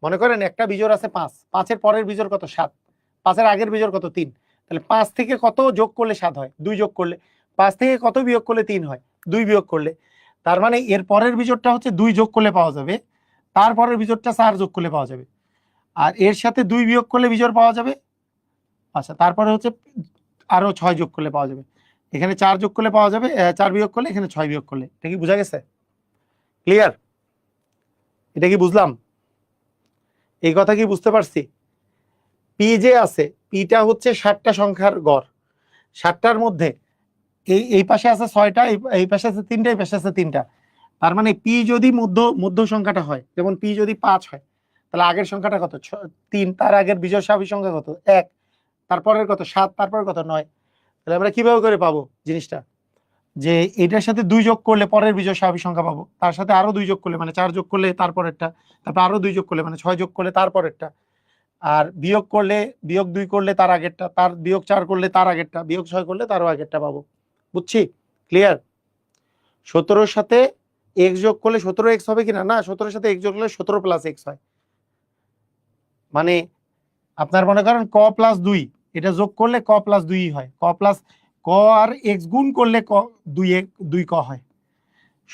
মনে করেন একটা বিজোড় আছে 5, 5-এর পরের বিজোড় কত? 7, 5-এর আগের বিজোড় কত? 3। তাহলে 5 থেকে কত যোগ করলে 7 হয়? 2 যোগ করলে। 5 থেকে কত বিয়োগ করলে 3 হয়? 2 বিয়োগ করলে। তার মানে এর পরের বিজোড়টা হচ্ছে 2 যোগ করলে পাওয়া যাবে, তারপরের বিজোড়টা 4 যোগ করলে পাওয়া যাবে, আর এর সাথে 2 বিয়োগ করলে বিজোড় পাওয়া যাবে। আচ্ছা, তারপরে হচ্ছে আরো 6 যোগ করলে পাওয়া যাবে, এখানে 4 যোগ করলে পাওয়া যাবে, 4 বিয়োগ করলে, এখানে 6 বিয়োগ করলে। এটা কি বোঝা গেছে? ক্লিয়ার? এটা কি বুঝলাম? এই কথা কি বুঝতে পারছি? পি যে আছে, পিটা হচ্ছে 7টা সংখ্যার গড়, 7টার মধ্যে এই পাশে আছে 6টা, এই পাশে আছে 3টা, এই পাশে আছে 3টা। তার মানে পি যদি মধ্য সংখ্যাটা হয়, যেমন পি যদি 5 হয় তাহলে আগের সংখ্যাটা কত? 3, তার আগের বিজোড় স্বাভাবিক সংখ্যা কত? 1, তারপরের কত? 7, তারপরে কত? 9। তাহলে আমরা কিভাবে করে পাবো জিনিসটা? যে এটার সাথে 2 যোগ করলে পরের বিজোড় স্বাভাবিক সংখ্যা পাবো, তার সাথে আরো 2 যোগ করলে মানে 4 যোগ করলে তারপরেরটা, তারপর আরো 2 যোগ করলে মানে 6 যোগ করলে তারপরেরটা, আর বিয়োগ 2 করলে তার আগেরটা, তার বিয়োগ 4 করলে তার আগেরটা, বিয়োগ 6 করলে তারও আগেরটা পাবো। বুঝছি? ক্লিয়ার? 17-র সাথে এক্স যোগ করলে 17x হবে কিনা, না 17-এর সাথে এক্স যোগ করলে 17 প্লাস এক্স হয়। মানে আপনার মনে করেন ক প্লাস 2, এটা যোগ করলে ক প্লাস 2 হয়, ক প্লাস ক আর এক্স গুণ করলে ক 2 ক হয়।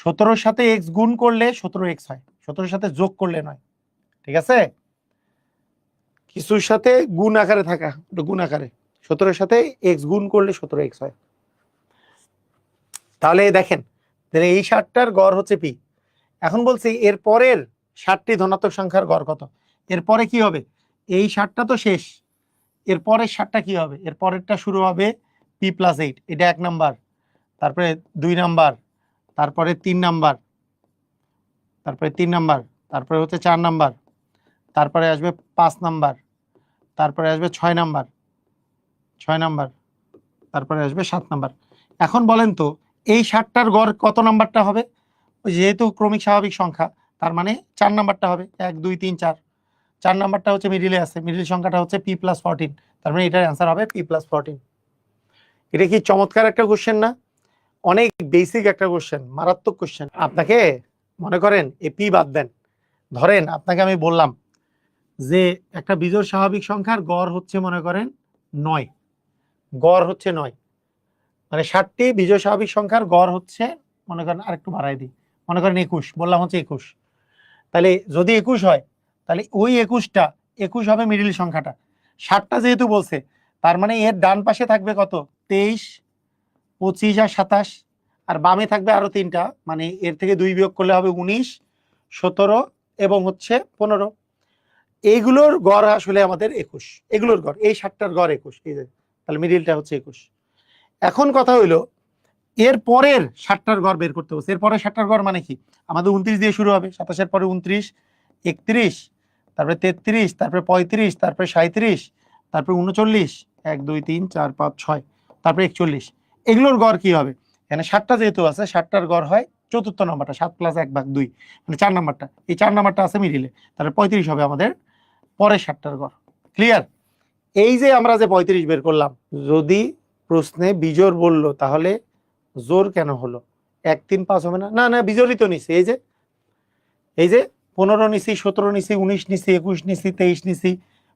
17-এর সাথে এক্স গুণ করলে 17x হয়, 17-এর সাথে যোগ করলে নয়। ঠিক আছে, কিছুর সাথে গুণ আকারে থাকা, গুণ আকারে 17-এর সাথে এক্স গুণ করলে 17x হয়। তাহলে দেখেন এই 60টার গড় হচ্ছে পি। এখন বলছি এর পরের 60টি ধনাত্মক সংখ্যার গড় কত। এরপরে কি হবে, এই 60টা তো শেষ, এর পরের 60টা কি হবে, এর পরেরটা শুরু হবে পি প্লাস 8, এটা 1 নাম্বার, তারপরে 2 নাম্বার, তারপরে 3 নাম্বার, তারপরে 3 নাম্বার, তারপরে হচ্ছে 4 নাম্বার, তারপরে আসবে 5 নাম্বার, তারপরে আসবে 6 নাম্বার, 6 নাম্বার, তারপরে আসবে 7 নাম্বার। এখন বলেন তো এই 60টার গড় কত নাম্বারটা হবে। ওই যেহেতু ক্রমিক স্বাভাবিক সংখ্যা, তার মানে 4 নাম্বারটা হবে, 1 2 3 4, 4 নাম্বারটা হচ্ছে মিডিলে আছে, মিডিল সংখ্যাটা হচ্ছে পি প্লাস 14, তার মানে এটার অ্যান্সার হবে পি প্লাস 14। এটা কি চমৎকার একটা কোশ্চেন না, অনেক বেসিক একটা কোশ্চেন, মারাত্মক কোশ্চেন। আপনাকে মনে করেন এ পি বাদ দেন, ধরেন আপনাকে আমি বললাম যে একটা বিজোড় স্বাভাবিক সংখ্যার গড় হচ্ছে মনে করেন 9, গড় হচ্ছে 9, মানে 60টি বিজোড় স্বাভাবিক সংখ্যার গড় হচ্ছে মনে করেন আরেকটু বাড়াই দিই, মনে করেন 21, বললাম হচ্ছে 21। তাহলে যদি 21 হয় তাহলে ওই 21 হবে মিডিল সংখ্যাটা। 60টা যেহেতু বলছে, তার মানে এর ডান পাশে থাকবে কত, 23, 25 আর 27, আর বামে থাকবে আরো 3টা, মানে এর থেকে 2 বিয়োগ করলে হবে 19, 17 এবং হচ্ছে 15। এইগুলোর গড় আসলে আমাদের 21, এগুলোর গড়, এই 60টার গড় 21, এই যে তাহলে মিডিলটা হচ্ছে 21। এখন কথা হইলো এর পরের 60টার গড় বের করতে হবে। এর পরের 60টার গড় মানে কি, আমাদের 29 দিয়ে শুরু হবে, 27-এর পরে 29, 31, তারপরে 33, তারপরে 35, তারপরে 37, তারপরে 39, 1 2 3 4 5 6, তারপরে 41। এগুলোর গড় কি হবে, এখানে 60টা যেহেতু আছে 60টার গড় হয় চতুর্থ নম্বরটা, 7 + 1/2, মানে 4 নাম্বারটা, এই 4 নাম্বারটা আছে মিডিলে, তাহলে 35 হবে আমাদের পরের 60টার গড়। ক্লিয়ার। এই যে আমরা যে 35 বের করলাম, যদি প্রশ্নে বিজোড় বললো তাহলে জোর কেন হলো, 1 3 5 হবে না, না না বিজোড়ই তো নিছি, এই যে 15 নিছি, 17 নিছি, 19 নিছি, 21 নিছি, 23 নিছি,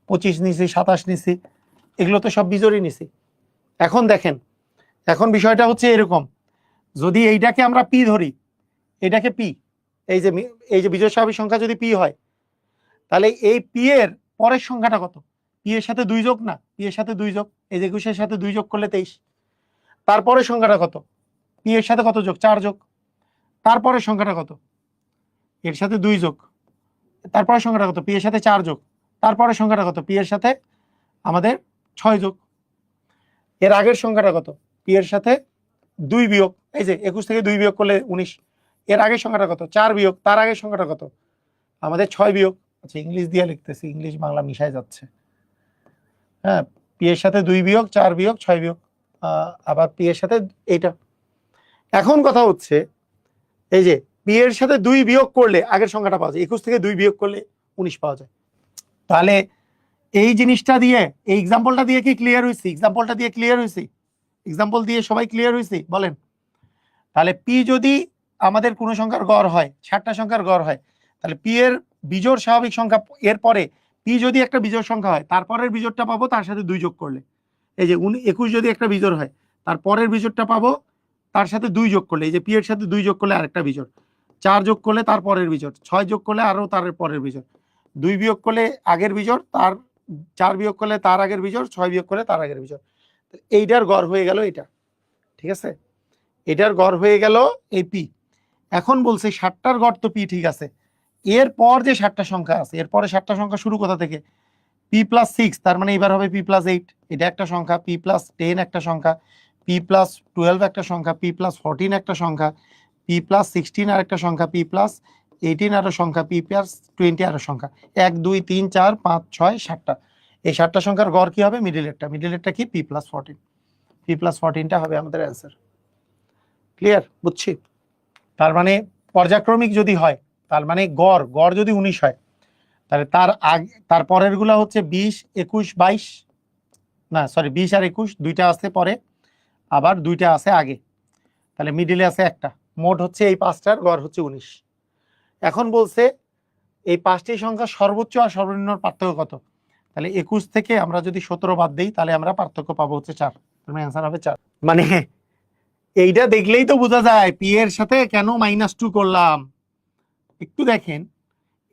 25 নিছি, 27 নিছি, এগুলো তো সব বিজোড়ই নিছি। এখন দেখেন, এখন বিষয়টা হচ্ছে এরকম, যদি এইটাকে আমরা পি ধরি, এটাকে পি, এই যে বিজোড় স্বাভাবিক সংখ্যা যদি পি হয়, তাহলে এই পি এর পরের সংখ্যাটা কত, পি এর সাথে 2 যোগ, না পি এর সাথে 2 যোগ, এই যে 21-এর সাথে 2 যোগ করলে 23। তারপরের সংখ্যাটা কত, পি এর সাথে কত যোগ, 4 যোগ। তারপরের সংখ্যাটা কত, এর সাথে 2 যোগ। তারপরের সংখ্যাটা কত, পি এর সাথে 4 যোগ। তারপরের সংখ্যাটা কত, পি এর সাথে আমাদের 6 যোগ। এর আগের সংখ্যাটা কত, পি এর সাথে 2 বিয়োগ, এই যে 21 থেকে 2 বিয়োগ করলে 19। এর আগের সংখ্যাটা কত, 4 বিয়োগ, তার আগের সংখ্যাটা কত, আমাদের 6 বিয়োগ। আচ্ছা ইংলিশ দিয়ে লিখতেছি, ইংলিশ বাংলা মিশায় যাচ্ছে। হ্যাঁ, পি এর সাথে 2 বিয়োগ, 4 বিয়োগ, 6 বিয়োগ, আবার পি এর সাথে এইটা। এখন কথা হচ্ছে এই যে পি এর সাথে 2 বিয়োগ করলে আগের সংখ্যাটা পাওয়া যায়, 21 থেকে 2 বিয়োগ করলে 19 পাওয়া যায়। তাহলে এই জিনিসটা দিয়ে, এই এক্সাম্পলটা দিয়ে কি ক্লিয়ার হয়েছি, এক্সাম্পলটা দিয়ে ক্লিয়ার হয়েছি, এক্সাম্পল দিয়ে সবাই ক্লিয়ার হয়েছি বলেন। তাহলে পি যদি আমাদের কোন সংখ্যার গড় হয়, 60টা সংখ্যার গড় হয়, তাহলে পি এর বিজোড় স্বাভাবিক সংখ্যা, এর পরে পি যদি একটা বিজোড় সংখ্যা হয়, তারপরের বিজোড়টা পাবো তার সাথে 2 যোগ করলে। এই যে 21 যদি একটা বিজোড় হয়, তারপরের বিজোড়টা পাবো তার সাথে 2 যোগ করলে, এই যে পি এর সাথে 2 যোগ করলে আরেকটা বিজোড়, 4 যোগ করলে তার পরের বিজোড়, 6 যোগ করলে আরো তার পরের বিজোড়, 2 বিয়োগ করলে আগের বিজোড়, তার 4 বিয়োগ করলে তার আগের বিজোড়, 6 বিয়োগ করলে তার আগের বিজোড়। এইটার গড় হয়ে গেল এটা, ঠিক আছে, এটার গড় হয়ে গেল এই পি। এখন বলছে 60টার গড় তো পি, ঠিক আছে, এরপর যে 60টা সংখ্যা আছে, এরপরে 60টা সংখ্যা শুরু কোথা থেকে, পি প্লাস 6, তার মানে এবার হবে পি প্লাস 8, এটা একটা সংখ্যা, পি প্লাস 10 একটা সংখ্যা, পি প্লাস 12 একটা সংখ্যা, পি প্লাস 14 একটা সংখ্যা, পি প্লাস 16 আর একটা সংখ্যা, পি প্লাস 18 আরো সংখ্যা, পি প্লাস 20 আরো সংখ্যা, 1 2 3 4 5 6 7টা। এই 7টা সংখ্যার গড় কি হবে, মিডিলেরটা কি পি প্লাস 14, পি প্লাস 14টা হবে আমাদের অ্যান্সার। ক্লিয়ার, বুঝছি। তার মানে পর্যায়ক্রমিক যদি হয়, তার মানে গড় যদি 19 হয়, তাহলে তার আগে তার পরের গুলা হচ্ছে 20 21 22, না সরি 20 আর 21 দুইটা আছে পরে, আবার দুইটা আছে আগে, তাহলে মিডিলে আছে একটা, মোট হচ্ছে এই 5টার, গড় হচ্ছে 19। এখন বলছে এই 5টি সংখ্যা সর্বোচ্চ আর সর্বনিম্ন পার্থক্য কত। তাহলে 21 থেকে আমরা যদি 17 বাদ দিই তাহলে আমরা পার্থক্য পাবো হচ্ছে 4, মানে অ্যান্সার হবে 4। মানে এইটা দেখলেই তো বোঝা যায় পি এর সাথে কেন -2 করলাম। একটু দেখেন,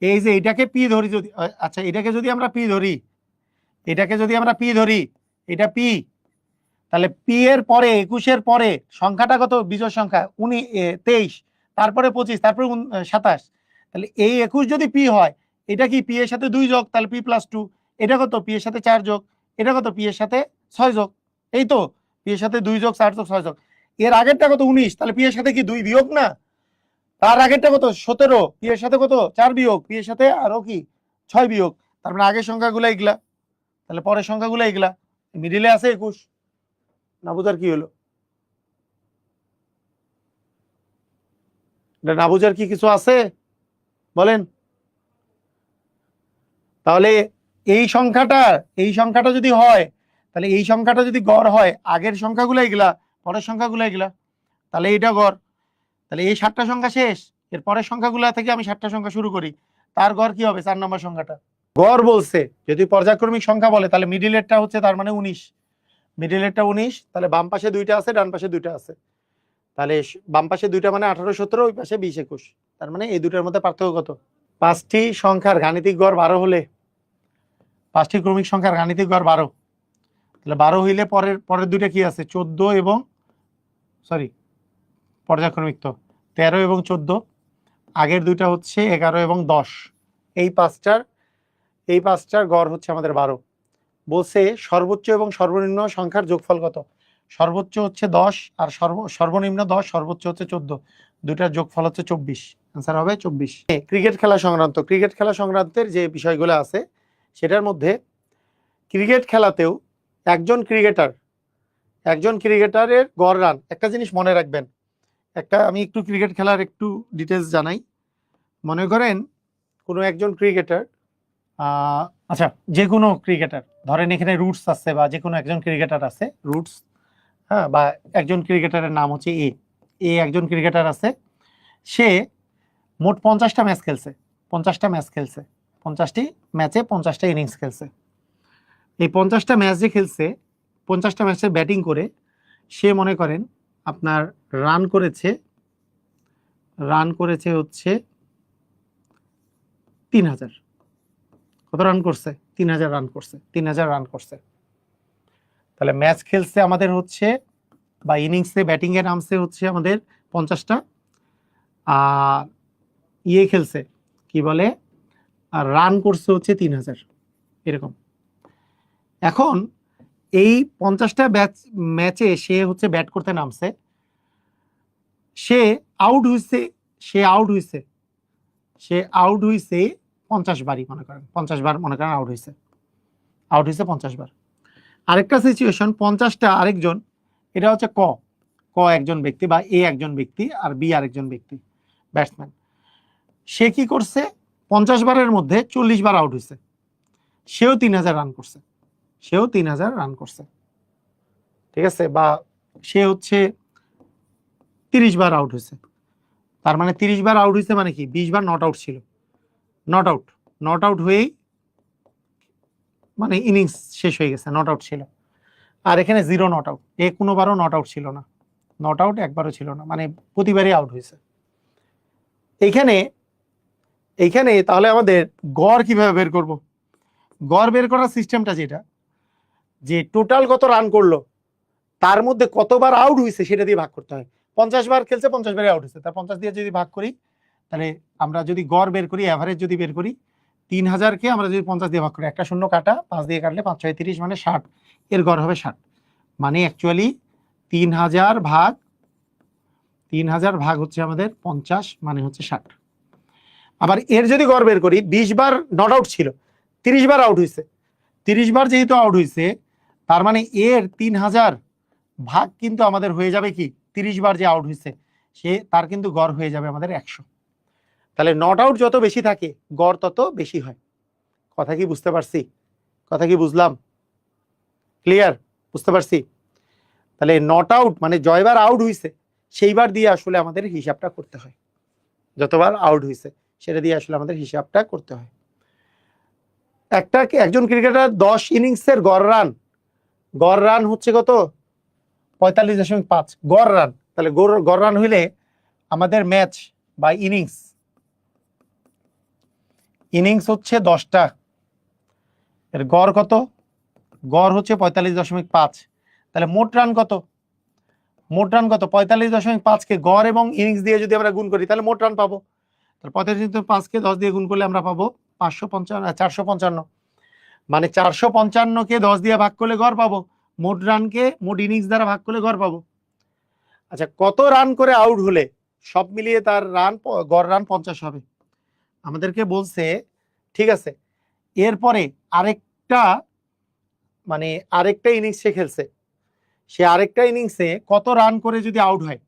এই যে এটাকে পি ধরি, যদি আচ্ছা এটাকে যদি আমরা পি ধরি, এটাকে যদি আমরা পি ধরি, এটা পি, তাহলে পি এর পরে 21-এর পরে সংখ্যাটা কত, বিজোড় সংখ্যা 23, তারপরে 25, তারপরে 27। তাহলে এই 21 যদি পি হয়, এটা কি পি এর সাথে 2 যোগ, তাহলে পি প্লাস 2। এটা কত, পি এর সাথে 4 যোগ, এটা কত, পি এর সাথে 6 যোগ। এই তো পি এর সাথে 2 যোগ 4 যোগ 6 যোগ। এর আগেরটা কত, 19, তাহলে পি এর সাথে কি 2 বিয়োগ না? তার আগেরটা কত, 17, পি এর সাথে কত, 4 বিয়োগ, পি এর সাথে আরো কি 6 বিয়োগ। তার মানে আগের সংখ্যাগুলো এগুলা, তাহলে পরের সংখ্যাগুলো এগুলা, মিডিলে আছে 21। না বুঝার কি হলো? না বুঝার কি কিছু আছে বলেন? তাহলে এই সংখ্যাটা যদি হয়, তাহলে এই সংখ্যাটা যদি গড় হয়, আগের সংখ্যাগুলো এগুলা, পরের সংখ্যাগুলো এগুলা, তাহলে এটা গড়। তাহলে এই 7টা সংখ্যা শেষ, এর পরের সংখ্যাগুলো থেকে আমি 7টা সংখ্যা শুরু করি, তার গড় কি হবে, 4 নম্বর সংখ্যাটা। গড় বলছে যদি পর্যায়ক্রমিক সংখ্যা বলে, তাহলে মিডিলেরটা হচ্ছে তার মানে 19, মিডিলেরটা 19, তাহলে বাম পাশে 2টা আছে, ডান পাশে 2টা আছে, তাহলে বাম পাশে 2টা মানে 18 17, ওই পাশে 20 21, তার মানে এই দুটার মধ্যে পার্থক্য কত। 5টি সংখ্যার গাণিতিক গড় 12 হলে, 5টি ক্রমিক সংখ্যার গাণিতিক গড় 12, তাহলে 12 হইলে পরের দুইটা কি আছে, 14 এবং সরি পর্যায়ক্রমিক তো 13 এবং 14, আগের দুইটা হচ্ছে 11 এবং 10। এই পাঁচটার গড় হচ্ছে আমাদের 12। বলছে সর্বোচ্চ এবং সর্বনিম্ন সংখ্যার যোগফল কত। সর্বোচ্চ হচ্ছে 10 আর সর্বনিম্ন 10, সর্বোচ্চ হচ্ছে 14, দুইটার যোগফল হচ্ছে 24, আনসার হবে 24। ক্রিকেট খেলা সংক্রান্তের যে বিষয়গুলো আছে সেটার মধ্যে ক্রিকেট খেলাতেও একজন ক্রিকেটারের গড় রান, একটা জিনিস মনে রাখবেন, আমি একটু ক্রিকেট খেলার একটু ডিটেলস জানাই। মনে করেন কোনো একজন ক্রিকেটার, আচ্ছা যে কোনো ক্রিকেটার, ধরেন এখানে রুটস আছে বা যে কোনো একজন ক্রিকেটার আছে রুটস, হ্যাঁ, বা একজন ক্রিকেটারের নাম হচ্ছে একজন ক্রিকেটার আছে, সে মোট 50টা ম্যাচ খেলছে, 50টি ম্যাচে 50টা ইনিংস খেলছে। এই 50টা ম্যাচ যে খেলছে, 50টা ম্যাচে ব্যাটিং করে সে মনে করেন আপনার রান করেছে হচ্ছে 3000। কত রান করছে, 3000 রান করছে। তাহলে ম্যাচ খেলছে আমাদের হচ্ছে, বা ইনিংসে ব্যাটিং এ নামছে হচ্ছে আমাদের 50টা, আর খেলছে কি বলে, আর রান করছে হচ্ছে 3000, এরকম। এখন এই 50টা ম্যাচে সে হচ্ছে ব্যাট করতে নামছে, সে আউট হইছে 50 বারই, মনে করেন 50 বার মনে করেন আউট হইছে 50 বার। আরেকটা সিচুয়েশন, 50টা আরেকজন, এটা হচ্ছে ক একজন ব্যক্তি বা এ একজন ব্যক্তি আর বি আরেকজন ব্যক্তি, ব্যাটসম্যান। সে কি করছে, 50 বারের মধ্যে 40 বার আউট হইছে, সেও 3000 রান করছে, ঠিক আছে, বা সে হচ্ছে 30 বার আউট হয়েছে। তার মানে 30 বার আউট হয়েছে মানে কি, 20 বার নট আউট ছিল, নট আউট হয়েই মানে ইনিংস শেষ হয়ে গেছে, নট আউট ছিল। আর এখানে 0 নট আউট, কোনোবারও নট আউট ছিল না, নট আউট একবারও ছিল না, মানে প্রতিবারই আউট হয়েছে। এইখানে তাহলে আমাদের গড় কিভাবে বের করব। গড় বের করার সিস্টেমটা যেটা, যে টোটাল কত রান করলো তার মধ্যে কতবার আউট হয়েছে সেটা দিয়ে ভাগ করতে হয়। 50 বার খেলছে, 50 বারে আউট হয়েছে, তার 50 দিয়ে যদি ভাগ করি, তাহলে আমরা যদি গড় বের করি, অ্যাভারেজ যদি বের করি, 3000কে আমরা যদি 50 দিয়ে ভাগ করি, একটা শূন্য কাটা, 5 দিয়ে কাটলে 5 6 30, মানে 60, এর গড় হবে 60। মানে অ্যাকচুয়ালি 3000 ভাগ হচ্ছে আমাদের 50, মানে হচ্ছে 60। আবার এর যদি গড় বের করি, 20 বার নট আউট ছিল, 30 বার আউট হয়েছে, 30 বার যেহেতু আউট হয়েছে, তার মানে এর 3000 ভাগ কিন্তু আমাদের হয়ে যাবে কি, 30 বার যে আউট হয়েছে তার কিন্তু গড় হয়ে যাবে আমাদের 100। তাহলে নট আউট যত বেশি থাকে গড় তত বেশি হয়। কথা কি বুঝতে পারছি? কথা কি বুঝলাম? ক্লিয়ার? বুঝতে পারছি? তাহলে নট আউট মানে জয়বার আউট হয়েছে সেইবার দিয়ে আসলে আমাদের হিসাবটা করতে হয়, যতবার আউট হয়েছে সেটা দিয়ে আসলে আমাদের হিসাবটা করতে হয়। একজন ক্রিকেটার 10 ইনিংসের গড় রান হচ্ছে কত? 45.5 গড় রান। তাহলে গড় রান হইলে আমাদের ম্যাচ বা ইনিংস হচ্ছে 10টা, এর গড় কত? গড় হচ্ছে 45.5। তাহলে মোট রান কত? 45.5 কে গড় এবং ইনিংস দিয়ে যদি আমরা গুণ করি তাহলে মোট রান পাবো। তাহলে 45.5 কে 10 দিয়ে গুণ করলে আমরা পাবো 455। মানে 455কে 10 দিয়ে ভাগ করলে গড় পাবো, মোট রানকে মোট ইনিংস দ্বারা ভাগ করলে গড় পাবো। আচ্ছা, কত রান করে আউট হলে সব মিলিয়ে তার গড় রান 50 হবে? আমাদেরকে বলছে, ঠিক আছে, এরপরে আরেকটা ইনিংস সে খেলছে, সে আরেকটা ইনিংসে কত রান করে যদি আউট হয়,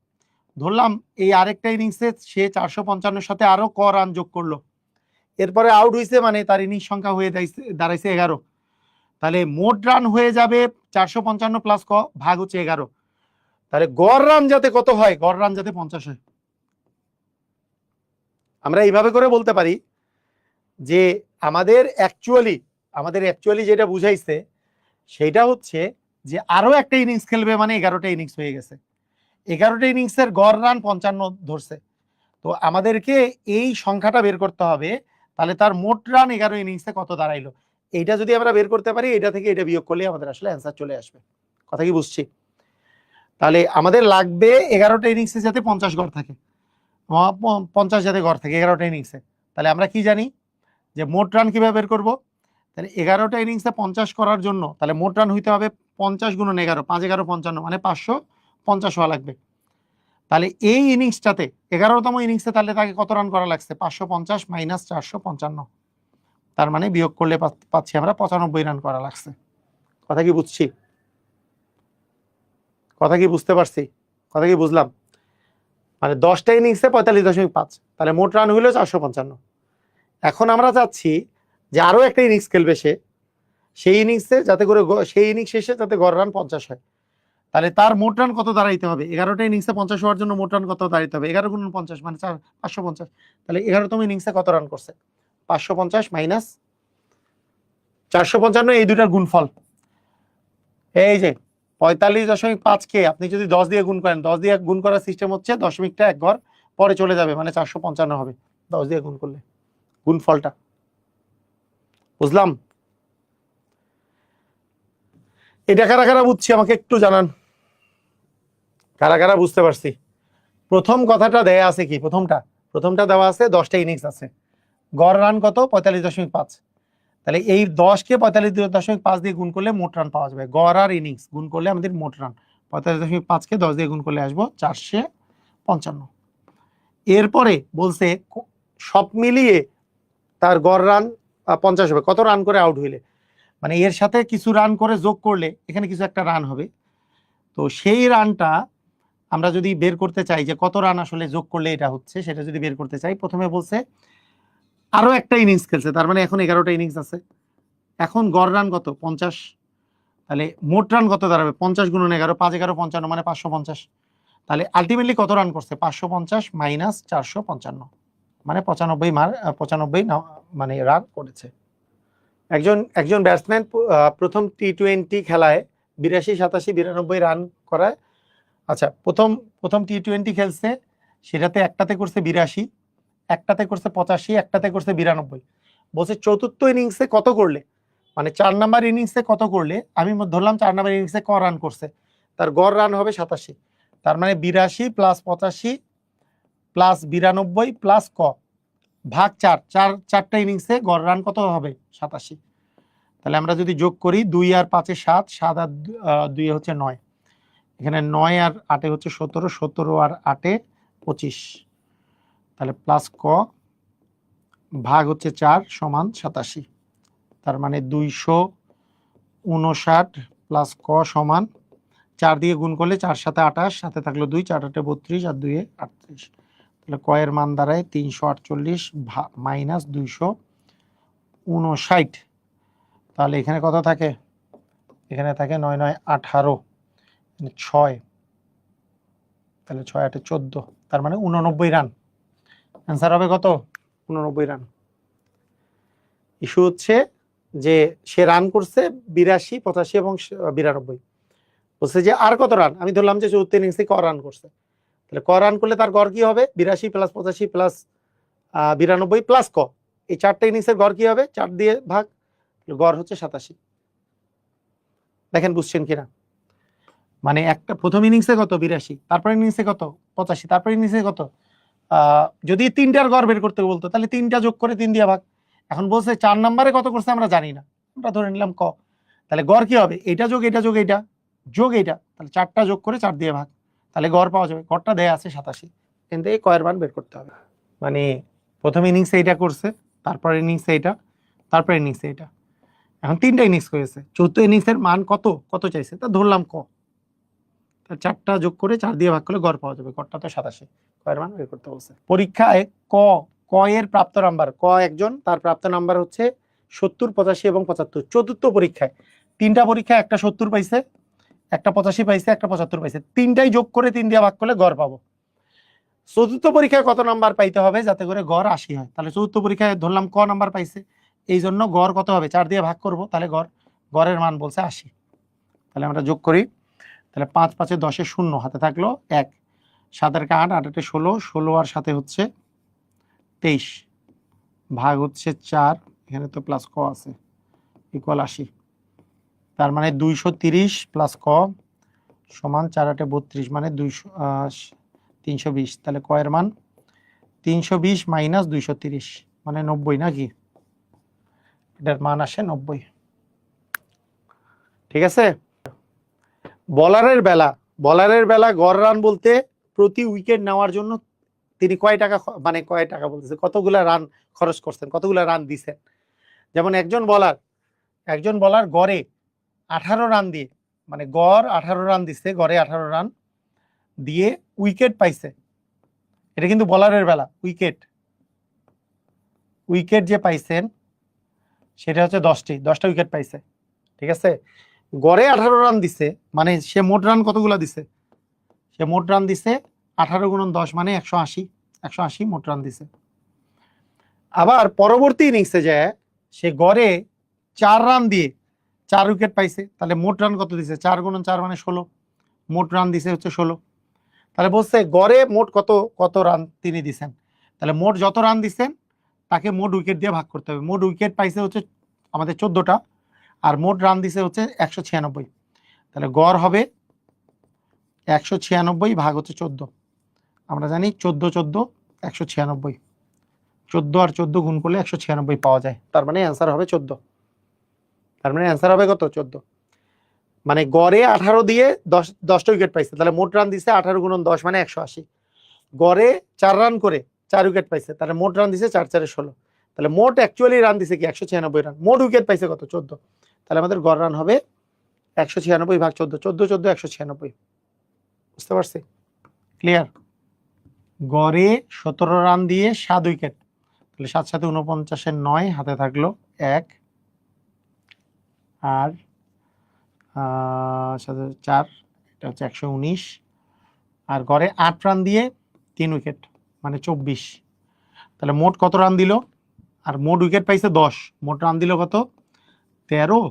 ধরলাম এই আরেকটা ইনিংসে সে 455 সাথে আরো রান যোগ করলো, এরপরে আউট হয়েছে, মানে তার ইনিংস সংখ্যা হয়ে দাঁড়াইছে 11। তাহলে মোট রান হয়ে যাবে 455 প্লাস ভাগ হচ্ছে 11। তাহলে গড় রান যাতে কত হয়? গড় রান যাতে 50 হয়। আমরা এইভাবে করে বলতে পারি যে আমাদের অ্যাকচুয়ালি যেটা বুঝাইছে সেটা হচ্ছে যে আরো একটা ইনিংস খেলবে, মানে 11টা ইনিংস হয়ে গেছে, 11টা ইনিংসের গড় রান 55 ধরছে। তো আমাদেরকে এই সংখ্যাটা বের করতে হবে, তাহলে তার মোট রান 11 ইনিংসে কত দাঁড়াইলো, এইটা যদি আমরা বের করতে পারি, এটা থেকে এটা বিয়োগ করলে আমাদের আসলে অ্যান্সার চলে আসবে। কথা কি বুঝছি? তাহলে আমাদের লাগবে 11টা ইনিংসে যাতে 50 গড় থাকে, 50 যাতে গড় থাকে 11টা ইনিংসে। তাহলে আমরা কি জানি যে মোট রান কিভাবে বের করব? তাহলে 11টা ইনিংসে 50 করার জন্য তাহলে মোট রান হইতে হবে 50 গুণন 11, 5 11 55, মানে 550 হওয়া লাগবে। তাহলে এই ইনিংসটাতে 11তম ইনিংসে তাহলে তাকে কত রান করা লাগছে? 550 মাইনাস 455, তার মানে বিয়োগ করলে পাচ্ছি আমরা 95 রান করা লাগছে। কথা কি বুঝছি? কথা কি বুঝতে পারছি? কথা কি বুঝলাম? মানে 10টা ইনিংসে 45.5, তাহলে মোট রান হইলো 455। এখন আমরা চাচ্ছি যে আরো একটা ইনিংস খেলবে সে, সেই ইনিংসে যাতে করে সেই ইনিংস শেষে যাতে গড় রান 50 হয়। তাহলে তার মোট রান কত দাঁড়াইতে হবে? 11টা ইনিংসে 50 হওয়ার জন্য মোট রান কত দাঁড়াইতে হবে? 11 গুণন 50 মানে 550। তাহলে 11তম ইনিংসে কত রান করছে? 550 মাইনাস 455, এই দুটার গুণফল। এই যে 45.5কে আপনি যদি 10 দিয়ে গুণ করেন, 10 দিয়ে গুণ করার সিস্টেম হচ্ছে দশমিকটা এক ঘর পরে চলে যাবে, মানে 455 হবে 10 দিয়ে গুণ করলে, গুণফলটা। বুঝলাম? এটা কারা কারা বুঝছি আমাকে একটু জানান, কারা কারা বুঝতে পারছি? প্রথম কথাটা দেয়া আছে কি? প্রথমটা দেওয়া আছে 10টা ইনিংস আছে, গড় রান কত? 45.5। তাহলে এই 10কে 45.5 দিয়ে গুণ করলে মোট রান পাওয়া যাবে। গড় আর ইনিংস গুণ করলে আমাদের মোট রান 45.5কে 10 দিয়ে গুণ করলে আসবো 455। এরপরে বলছে সব মিলিয়ে তার গড় রান 50 হবে, কত রান করে আউট হইলে, মানে এর সাথে কিছু রান করে যোগ করলে এখানে কিছু একটা রান হবে। তো সেই রানটা আমরা যদি বের করতে চাই যে কত রান আসলে যোগ করলে এটা হচ্ছে, সেটা যদি বের করতে চাই, প্রথমে বলছে আরো একটা ইনিংস খেলছে, তার মানে এখন 11টা ইনিংস আছে, এখন গড় রান কত? 50। তাহলে মোট রান কত দাঁড়াবে? 50 গুণন 11, 5 11 55, মানে 550। তাহলে আলটিমেটলি কত রান করছে? 550 মাইনাস 455, মানে 95 মানে রান করেছে। একজন ব্যাটসম্যান প্রথম টি20 খেলায় 82 87 92 রান করায়। আচ্ছা, প্রথম টি20 খেলছে, সেটাতে একটাতে করছে 82, একটাতে করছে 85, একটাতে করছে 92। বলছে চতুর্থ ইনিংসে কত করলে, মানে 4 নাম্বার ইনিংসে কত করলে, আমি ধরলাম 4 নাম্বার ইনিংসে ক রান করছে, তার গড় রান হবে 87। তার মানে 82 প্লাস 85 প্লাস 92 প্লাস ক ভাগ 4, চারটা ইনিংসে গড় রান কত হবে? 87। তাহলে আমরা যদি যোগ করি 2 আর 5 7, 7 আর 2 হচ্ছে 9, এখানে 9 আর 8 হচ্ছে 17, 17 আর 8 25, তাহলে প্লাস ক ভাগ হচ্ছে 4 সমান 87। তার মানে 259 প্লাস ক সমান 4 দিয়ে গুণ করলে 4 7 28, সাথে থাকলো 2, 4 8 32 আর 2 38। তাহলে ক এর মান দাঁড়ায় 348 মাইনাস 259। তাহলে এখানে কত থাকে? এখানে থাকে 9 9 18, 6 তাহলে 6 × 8 = 14, তার মানে 89 রান। অ্যান্সার হবে কত? 89 রান। ইস্যু হচ্ছে যে সে রান করছে 82, 85 এবং 92। বলছে যে আর কত রান, আমি ধরলাম যে 74 ইনিংসে ক রান করছে, তাহলে ক রান করলে তার গড় কি হবে? 82 + 85 + 92 + ক, এই 4টে ইনিংসের গড় কি হবে? 4 দিয়ে ভাগ, গড় হচ্ছে 87। দেখেন বুঝছেন কিনা? মানে একটা প্রথম ইনিংসে কত? 82, তারপর ইনিংসে কত? 85, তারপর ইনিংসে কত? যদি 3টার গড় বের করতে বলতো তাহলে 3টা যোগ করে 3 দিয়ে ভাগ। এখন বলছে 4 নম্বরে কত করছে আমরা জানি না, আমরা ধরে নিলাম ক, তাহলে গড় কি হবে? এটা যোগ এটা যোগ এটা যোগ এটা, তাহলে 4টা যোগ করে 4 দিয়ে ভাগ, তাহলে গড় পাওয়া যাবে। গড়টা দেয়া আছে 87, কিন্তু এই কয়ের মান বের করতে হবে। মানে প্রথম ইনিংসে এটা করছে, তারপর ইনিংসে এটা, তারপর ইনিংসে এটা, এখন 3টা ইনিংস হয়েছে। 4th ইনিংসের মান কত কত চাইছে, তা ধরলাম ক, 4টা যোগ করে 4 দিয়ে ভাগ করলে গড় পাওয়া যাবে। গড়টা তো 87, কয়ের মান বের করতে বলছে। পরীক্ষায় ক ক এর প্রাপ্ত নাম্বার, ক একজন, তার প্রাপ্ত নাম্বার হচ্ছে 70, 85 এবং 75। চতুর্থ পরীক্ষায় 3টা পরীক্ষায় একটা 70 পাইছে, একটা 85 পাইছে, একটা 75 পাইছে, 3টাই যোগ করে 3 দিয়ে ভাগ করলে গড় পাবো। চতুর্থ পরীক্ষায় কত নাম্বার পাইতে হবে যাতে করে গড় 80 হয়? তাহলে চতুর্থ পরীক্ষায় ধরলাম ক নাম্বার পাইছে, এই জন্য গড় কত হবে? 4 দিয়ে ভাগ করব, তাহলে গড়ের মান বলছে 80। তাহলে আমরা যোগ করি, তাহলে 5 × 5 = 10, 0 হাতে থাকলো 1, 7 × 8, 8 × 8 = 16, 16 আর সাথে হচ্ছে 23, ভাগ হচ্ছে 4, এখানে তো প্লাস ক আছে, ইকুয়াল 80। তার মানে 230 + ক সমান 4 × 8 = 32, মানে 320। তাহলে ক এর মান 320 - 230 মানে 90, নাকি? এটার মান আসে 90। ঠিক আছে। বলারের বেলা গড় রান বলতে প্রতি উইকেট নেওয়ার জন্য তিনি কয় টাকা বলতেছে, কতগুলা রান খরচ করছেন, কতগুলা রান দিছেন। যেমন একজন বলার গড়ে 18 রান দিয়ে, মানে গড় 18 রান দিচ্ছে, গড়ে 18 রান দিয়ে উইকেট পাইছে। এটা কিন্তু বলারের বেলা, উইকেট যে পাইছেন সেটা হচ্ছে 10টা উইকেট পাইছে। ঠিক আছে, গড়ে 18 রান দিছে, মানে সে মোট রান কতগুলা দিছে? সে মোট রান দিছে 18 × 10 মানে 180 মোট রান দিছে। আবার পরবর্তী ইনিংসে যায় সে গড়ে 4 রান দিয়ে 4 উইকেট পাইছে, তাহলে মোট রান কত দিছে? 4 × 4 মানে 16, মোট রান দিছে হচ্ছে 16। তাহলে বলছে গড়ে মোট কত রান তিনি দিছেন, তাহলে মোট যত রান দিচ্ছেন তাকে মোট উইকেট দিয়ে ভাগ করতে হবে। মোট উইকেট পাইছে হচ্ছে আমাদের 14টা, আর মোট রান দিছে হচ্ছে 196, তাহলে গড় হবে 196 ভাগ হচ্ছে 14। আমরা জানি 14 14 196, 14 আর 14 গুণ করলে 196 পাওয়া যায়, তার মানে অ্যান্সার হবে 14। তার মানে অ্যান্সার হবে কত? 14। মানে গড়ে 18 দিয়ে 10টা উইকেট পাইছে, তাহলে মোট রান দিছে 18 × 10 মানে 180। গড়ে 4 রান করে 4 উইকেট পাইছে, তাহলে মোট রান দিছে 4 × 4 = 16, তাহলে মোট অ্যাকচুয়ালি রান দিছে কি? 196 রান। মোট উইকেট পাইছে কত? 14। তাহলে আমাদের গড় রান হবে 196 ভাগ 14, 14 14 196। বুঝতে পারছি? ক্লিয়ার? গড়ে 17 রান দিয়ে 7 উইকেট, তাহলে 7 × 7 = 49, 9 হাতে থাকলো 1, আর 4, এটা হচ্ছে 119, আর গড়ে 8 রান দিয়ে 3 উইকেট মানে 24। তাহলে মোট কত রান দিল? আর মোট উইকেট পাইছে 10, মোট রান দিল কত? 13,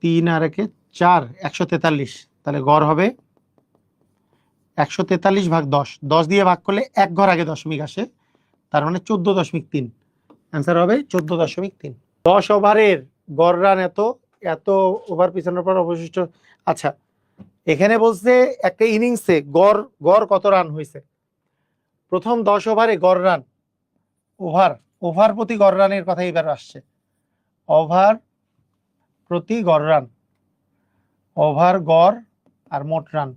3 আর 1 4, 143। তাহলে গড় হবে 143 ভাগ 10, 10 দিয়ে ভাগ করলে এক ঘর আগে দশমিক আসে, তার মানে 14.3। অ্যান্সার হবে 14.3। 10 ওভারের গড় রান এত ওভার পিছানোর পর অবশিষ্ট। আচ্ছা, এখানে বলছে একটা ইনিংসে গড় কত রান হয়েছে। প্রথম 10 ওভারে গড় রান, ওভার প্রতি গড় রানের কথা এবার আসছে। ওভার প্রতি গড় রান, ওভার গড় আর মোট রান।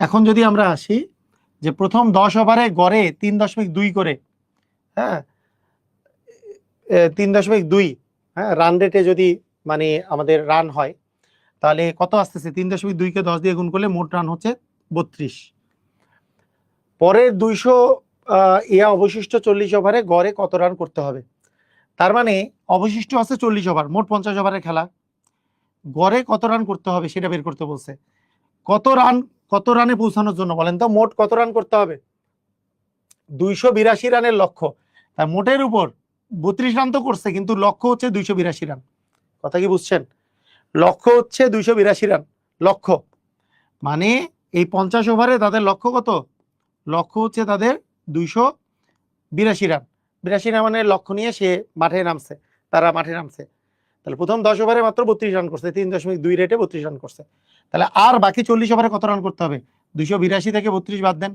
এখন যদি আমরা আসি যে প্রথম 10 ওভারে গড়ে 3.2 করে, হ্যাঁ 3.2, হ্যাঁ রান রেটে যদি মানে আমাদের রান হয়, তাহলে কত আসতেছে? 3.2 কে 10 দিয়ে গুণ করলে মোট রান হচ্ছে 32। পরের 200 অবশিষ্ট 40 ওভারে গড়ে কত রান করতে হবে? তার মানে অবশিষ্ট আছে 40 ওভার, মোট 50 ওভারের খেলা, গড়ে কত রান করতে হবে সেটা বের করতে বলছে। কত রান কত রানে পৌঁছানোর জন্য বলেন তো, মোট কত রান করতে হবে? 282 রানের লক্ষ্য। তার মোটের উপর 32 রান তো করছে, কিন্তু লক্ষ্য হচ্ছে 282 রান। কথা কি বুঝছেন? লক্ষ্য হচ্ছে 282 রান লক্ষ্য, মানে এই 50 ওভারে তাদের লক্ষ্য কত? লক্ষ্য হচ্ছে তাদের 282 রান। 82 রান মানে লক্ষ্য নিয়ে সে মাঠে নামছে, তারা মাঠে নামছে। তাহলে প্রথম 10 ওভারে মাত্র 32 রান করছে, 3.2 রেটে 32 রান করছে। তাহলে আর বাকি 40 ওভারে কত রান করতে হবে? 282 থেকে 32 বাদ দেন,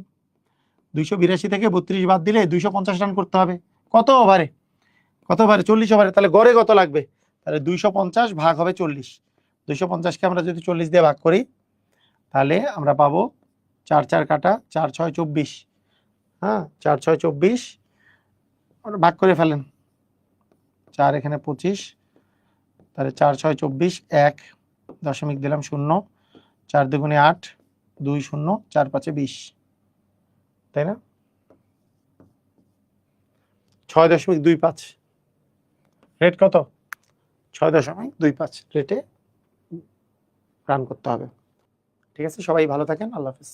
282 থেকে 32 বাদ দিলে 250 রান করতে হবে। কত ওভারে? কত ওভারে? 40 ওভারে। তাহলে গড়ে কত লাগবে? তাহলে 250 ভাগ হবে 40। 250কে আমরা যদি 40 দিয়ে ভাগ করি তাহলে আমরা পাবো 4 4 কাটা 4 6 24। হ্যাঁ, 4 6 24 ভাগ করে ফেলেন, 4 এখানে 25, তাহলে 4 6 24, 1 দশমিক দিলাম 0, 4 দুগুণে 8, 2 0, 4 5 20, তাই না? 6.25 রেট কত? 6.25 রেটে রান করতে হবে। ঠিক আছে, সবাই ভালো থাকেন, আল্লাহ হাফেজ।